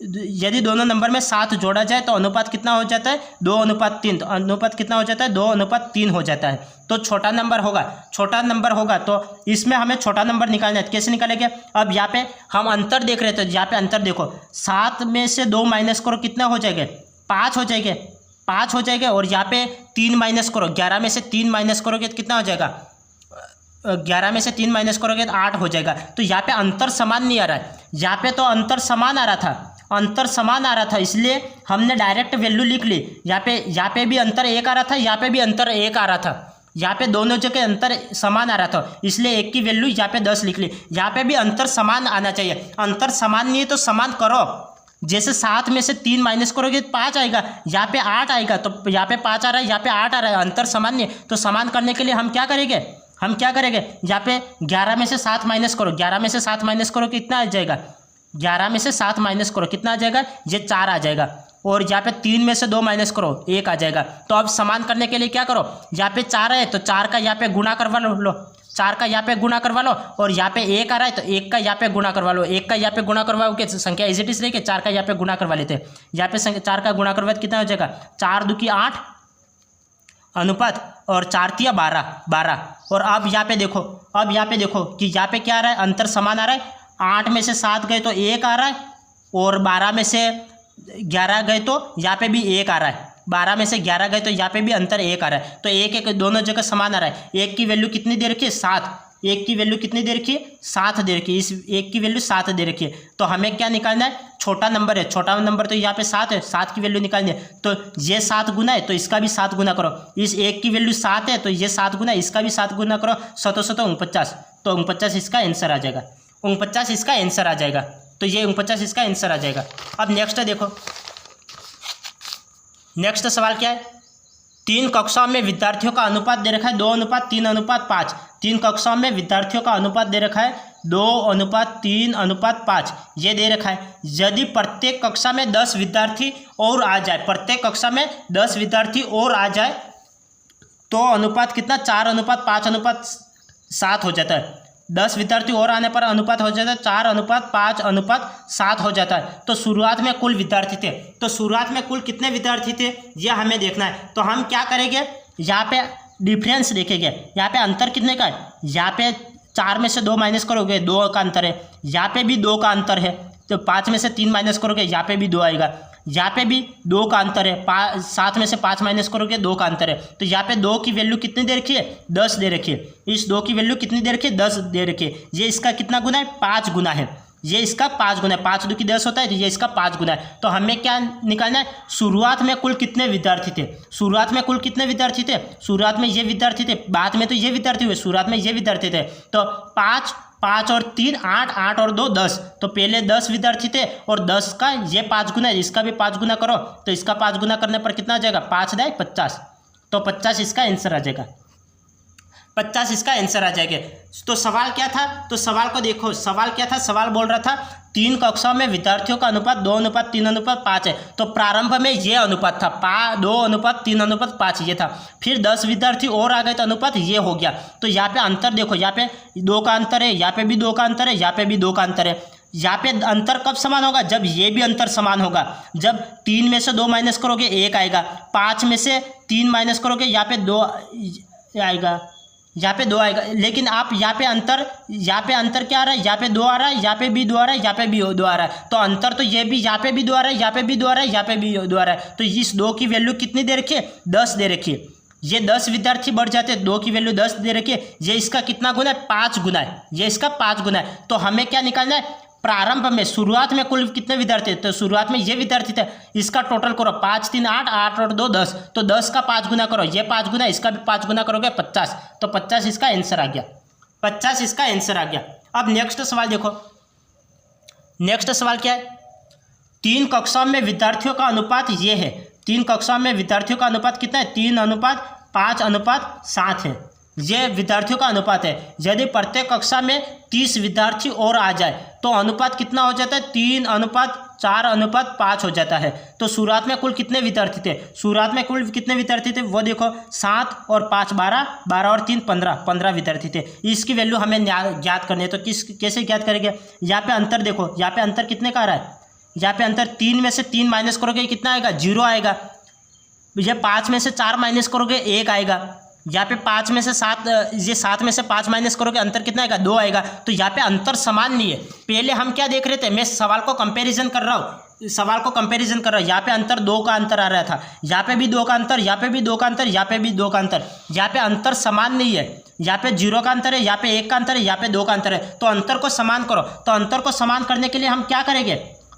यदि दोनों नंबर में 7 जोड़ा जाए तो अनुपात कितना हो जाता है, 2:3। तो अनुपात कितना हो जाता है, 2:3 हो जाता है। तो छोटा नंबर होगा, छोटा नंबर होगा तो इसमें हमें छोटा नंबर निकालना है। कैसे निकालेंगे, अब यहाँ पे हम अंतर देख रहे थे, यहाँ पे अंतर देखो, 7 में से 2 माइनस करो, कितना हो जाएगा, 5 हो जाएंगे, 5 हो जाएगा। और यहाँ पे 3 माइनस करो, 11 में से 3 माइनस करोगे तो कितना हो जाएगा, 11 में से 3 माइनस करोगे तो 8 हो जाएगा। तो यहाँ पे अंतर समान नहीं आ रहा है, यहाँ पे तो अंतर समान आ रहा था, अंतर समान आ रहा था, इसलिए हमने डायरेक्ट वैल्यू लिख ली। यहाँ पे भी अंतर 1 आ रहा था, यहाँ पे भी अंतर 1 आ रहा था, यहाँ पे दोनों जगह अंतर समान आ रहा था, इसलिए 1 की वैल्यू यहाँ पे 10 लिख ली। यहाँ पे भी अंतर समान आना चाहिए, अंतर समान नहीं है तो समान करो। जैसे 7 में से 3 माइनस करोगे तो 5 आएगा, यहाँ पे 8 आएगा, तो यहाँ पे 5 आ रहा है, यहाँ पे 8 आ रहा है, अंतर समान नहीं है। तो समान करने के लिए हम क्या करेंगे, हम क्या करेंगे, यहाँ पे 11 में से 7 माइनस करो, 11 में से 7 माइनस करो कितना आ जाएगा, 11 में से 7 माइनस करो कितना आ जाएगा, ये 4 आ जाएगा। और यहाँ पे 3 में से 2 माइनस करो, 1 आ जाएगा। तो अब समान करने के लिए क्या करो, यहाँ पे 4 है तो 4 का यहाँ पे गुणा करवा लो, 4 का यहाँ पे गुणा करवा लो, और यहाँ पे 1 आ रहा है तो 1 का यहाँ पे गुणा करवा लो, 1 का यहाँ पे गुणा करवाओगे संख्या एज इट इज लेके 4 का यहाँ पे गुणा करवा लेते हैं। यहाँ पे 4 का गुणा करवा कितना हो जाएगा, 4 दूकी 8 अनुपात और 4 तिया 12। और अब यहाँ पे देखो, अब यहाँ पे देखो कि यहाँ पे क्या आ रहा है, अंतर समान आ रहा है। 8 में से 7 गए तो 1 आ रहा है, और 12 में से 11 गए तो यहाँ पे भी 1 आ रहा है, 12 में से 11 गए तो यहाँ पे भी अंतर 1 आ रहा है। तो 1 दोनों जगह समान आ रहा है। 1 की वैल्यू कितनी दे रखी है, 7। 1 की वैल्यू कितनी दे रखी है, 7 दे रखी है। इस 1 की वैल्यू 7 दे रखी है। तो हमें क्या निकालना है, छोटा नंबर है, छोटा नंबर तो यहाँ पे 7 है, 7 की वैल्यू निकालनी है। तो ये 7 गुना है तो इसका भी 7 गुना करो। इस 1 की वैल्यू 7 है तो ये 7 गुना है, इसका भी 7 गुना करो, 7 49। तो 49 इसका आंसर आ जाएगा, 49 इसका आंसर आ जाएगा। तो ये 49 इसका आंसर आ जाएगा। अब नेक्स्ट देखो, नेक्स्ट सवाल क्या है, 3 कक्षाओं में विद्यार्थियों का अनुपात दे रखा है 2:3:5। 3 कक्षाओं में विद्यार्थियों का अनुपात दे रखा है 2:3:5 ये दे रखा है। यदि प्रत्येक कक्षा में 10 विद्यार्थी और आ जाए, प्रत्येक कक्षा में 10 विद्यार्थी और आ जाए तो अनुपात कितना, 4:5:7 हो जाता है। 10 विद्यार्थी और आने पर अनुपात हो जाता है 4:5:7 हो जाता है। तो शुरुआत में कुल विद्यार्थी थे, तो शुरुआत में कुल कितने विद्यार्थी थे यह हमें देखना है। तो हम क्या करेंगे, यहाँ पे डिफरेंस देखेंगे, यहाँ पे अंतर कितने का है, यहाँ पे 4 में से 2 माइनस करोगे 2 का अंतर है, यहाँ पे भी 2 का अंतर है। तो 5 में से 3 माइनस करोगे यहाँ पे भी 2 आएगा, यहाँ पे भी 2 का अंतर है। 7 में से 5 माइनस करोगे 2 का अंतर है। तो यहाँ पे 2 की वैल्यू कितनी दे रखी है, 10 दे रखी है। इस 2 की वैल्यू कितनी दे रखी है, 10 दे रखी है। ये इसका कितना गुना है, 5 गुना है। ये इसका 5 गुना है, 5 दूनी 10 होता है, तो ये इसका 5 गुना है। तो हमें क्या निकालना है, शुरुआत में कुल कितने विद्यार्थी थे, शुरुआत में कुल कितने विद्यार्थी थे, शुरुआत में ये विद्यार्थी थे, बाद में तो ये विद्यार्थी हुए, शुरुआत में ये विद्यार्थी थे। तो 5 5 और 3 8, 8 और 2 10, तो पहले 10 विद्यार्थी थे और 10 का ये 5 गुना है, इसका भी 5 गुना करो, तो इसका 5 गुना करने पर कितना आ जाएगा, 5 दाई 50, तो 50 इसका आंसर आ जाएगा, 50 इसका आंसर आ जाएगा। तो सवाल क्या था, तो सवाल को देखो, सवाल क्या था, सवाल बोल रहा था 3 कक्षाओं में विद्यार्थियों का अनुपात 2:3:5 है। तो प्रारंभ में ये अनुपात था 2:3:5 ये था, फिर 10 विद्यार्थी और आ गए तो अनुपात ये हो गया। तो यहाँ पे अंतर देखो, यहाँ पे 2 का अंतर है, यहाँ पे भी 2 का अंतर है, यहाँ पे भी 2 का अंतर है। यहाँ पे अंतर कब समान होगा, जब ये भी अंतर समान होगा। जब 3 में से 2 माइनस करोगे 1 आएगा, 5 में से 3 माइनस करोगे यहाँ पे 2 आएगा, यहाँ पे 2 आएगा। लेकिन आप यहाँ पे अंतर क्या आ रहा है, यहाँ पे 2 आ रहा है, यहाँ पे भी 2 आ रहा है, यहाँ पे भी 2 आ रहा है। तो अंतर तो ये भी यहाँ पे भी 2 आ रहा है, यहाँ पे भी 2 आ रहा है, यहाँ पे भी 2 आ रहा है। तो इस 2 की वैल्यू कितनी दे रखी है, 10 दे रखी है। ये 10 विद्यार्थी बढ़ जाते हैं, 2 की वैल्यू 10 दे रखी है। ये इसका कितना गुना है, 5 गुना है, ये इसका 5 गुना है। तो हमें क्या निकालना है, प्रारंभ में शुरुआत में कुल कितने विद्यार्थी थे, तो शुरुआत में ये विद्यार्थी थे, इसका टोटल करो, 5 3 8, 8 और 2 10, तो 10 का 5 गुना करो, ये 5 गुना, इसका भी 5 गुना करोगे 50, तो 50 इसका आंसर आ गया, 50 इसका आंसर आ गया। अब नेक्स्ट सवाल देखो, नेक्स्ट सवाल क्या है, 3 कक्षाओं में विद्यार्थियों का अनुपात ये है, 3 कक्षाओं में विद्यार्थियों का अनुपात कितना है, 3:5:7 है, ये विद्यार्थियों का अनुपात है। यदि प्रत्येक कक्षा में 30 विद्यार्थी और आ जाए तो अनुपात कितना हो जाता है, 3:4:5 हो जाता है। तो शुरुआत में कुल कितने विद्यार्थी थे, शुरुआत में कुल कितने विद्यार्थी थे, वो देखो 7 और 5 12, 12 और 3 15 विद्यार्थी थे। इसकी वैल्यू हमें ज्ञात करनी है, तो कैसे ज्ञात करेंगे, यहाँ पे अंतर देखो, यहाँ पे अंतर कितने का आ रहा है, यहाँ पे अंतर 3 में से 3 माइनस करोगे कितना आएगा, 0 आएगा। ये 5 में से 4 माइनस करोगे 1 आएगा। यहाँ पे 5 में से 7, ये 7 में से 5 माइनस करोगे अंतर कितना आएगा, 2 आएगा। तो यहाँ पे अंतर समान नहीं है। पहले हम क्या देख रहे थे, मैं सवाल को कंपैरिजन कर रहा हूँ, सवाल को कंपैरिजन कर रहा हूँ। यहाँ पे अंतर 2 का अंतर आ रहा था, यहाँ पे भी 2 का अंतर, यहाँ पे भी 2 का अंतर, यहाँ पे भी 2 का अंतर। यहाँ पे अंतर समान नहीं है, यहाँ पे 0 का अंतर है, यहाँ पे 1 का अंतर है, यहाँ पे 2 का अंतर है। तो अंतर को समान करो। तो अंतर को समान करने के लिए हम क्या करेंगे,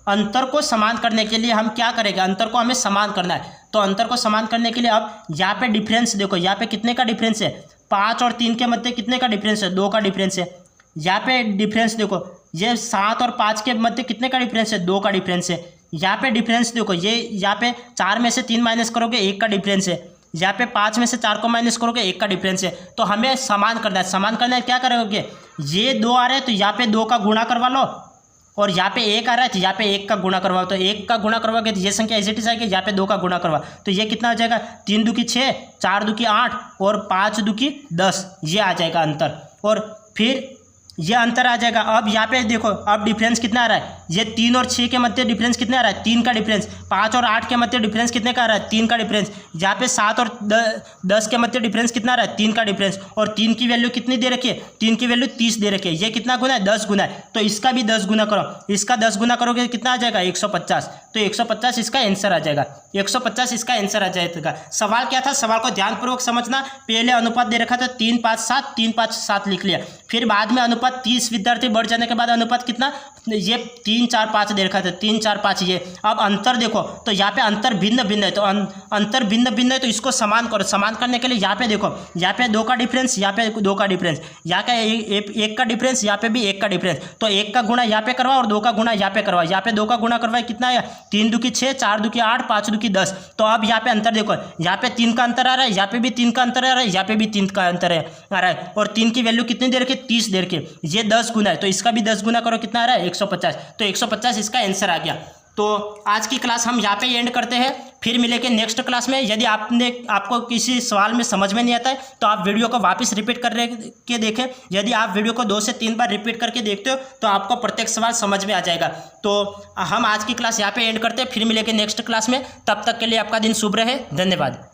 अंतर को समान करने के लिए हम क्या करेंगे, अंतर को हमें समान करना है। तो अंतर को समान करने के लिए अब यहाँ पे डिफरेंस देखो, यहाँ पे कितने का डिफरेंस है, 5 और 3 के मध्य कितने का डिफरेंस है, 2 का डिफरेंस है। यहाँ पे डिफरेंस देखो, ये 7 और 5 के मध्य कितने का डिफरेंस है, 2 का डिफरेंस है। यहाँ पे डिफरेंस देखो, ये यहाँ पे 4 में से 3 माइनस करोगे 1 का डिफरेंस है, यहाँ पे 5 में से 4 को माइनस करोगे 1 का डिफरेंस है। तो हमें समान करना है। समान करना है, क्या करोगे, ये 2 आ रहे हैं तो यहाँ पे 2 का गुणा करवा लो, और यहाँ पे 1 आ रहा है तो यहाँ पे 1 का गुणा करवाओ। तो 1 का गुणा करवाओगे तो ये संख्या एज इट इज आएगी, यहाँ पे 2 का गुणा करवा, तो ये कितना आ जाएगा, 3 दूकी 6, 4 दूकी 8 और 5 दूकी 10, ये आ जाएगा अंतर। और फिर ये अंतर आ जाएगा। अब यहाँ पे देखो, अब डिफरेंस कितना आ रहा है, ये 3 और 6 के मध्य डिफरेंस कितना आ रहा है, 3 का डिफरेंस। 5 और 8 के मध्य डिफरेंस कितने का आ रहा है, 3 का डिफरेंस। यहाँ पे 7 और 10 के मध्य डिफरेंस कितना आ रहा है, 3 का डिफरेंस। और 3 की वैल्यू कितनी दे रखी है, 3 की वैल्यू 30 दे रखी है। ये कितना गुना है, 10 गुना है। तो इसका भी 10 गुना करो, इसका 10 गुना करोगे कितना आ जाएगा, 150। तो 150 इसका आंसर आ जाएगा, 150 इसका आंसर आ जाएगा। सवाल क्या था, सवाल को ध्यानपूर्वक समझना। पहले अनुपात दे रखा था 3:5:7, 3:5:7 लिख लिया। फिर बाद में अनुपात 30 विद्यार्थी बढ़ जाने के बाद अनुपात कितना, ये 3:4:5 दे रखा था, 3:4:5 ये। अब अंतर देखो, तो यहाँ पे अंतर भिन्न भिन्न है, तो अंतर भिन्न भिन्न है, तो इसको समान करो। समान करने के लिए यहाँ पे देखो, यहाँ पे 2 का डिफरेंस, यहाँ पे 2 का डिफरेंस, यहाँ का 1 का डिफरेंस, यहाँ पे भी 1 का डिफरेंस। तो 1 का गुणा यहाँ पे करवा और 2 का गुणा यहाँ पे करवा। यहाँ पे 2 का गुणा करवाए कितना आया, 3 दूकी 6, 4 दूकी 8, 5 दूकी 10। तो अब यहाँ पे अंतर देखो, यहाँ पे 3 का अंतर आ रहा है, यहाँ पे भी 3 का अंतर आ रहा है, यहाँ पे भी 3 का अंतर आ रहा है। और 3 की वैल्यू कितनी दे रखी है, 30 दे रखी है। ये 10 गुना है, तो इसका भी 10 गुना करो, कितना आ रहा है, 150। तो 150 इसका आंसर आ गया। तो आज की क्लास हम यहाँ पे एंड करते हैं, फिर मिलेंगे नेक्स्ट क्लास में। यदि आपको किसी सवाल में समझ में नहीं आता है तो आप वीडियो को वापस रिपीट के देखें। यदि आप वीडियो को 2 से 3 बार रिपीट करके देखते हो तो आपको प्रत्येक सवाल समझ में आ जाएगा। तो हम आज की क्लास यहाँ पे एंड करते हैं, फिर मिलेंगे नेक्स्ट क्लास में। तब तक के लिए आपका दिन शुभ रहे, धन्यवाद।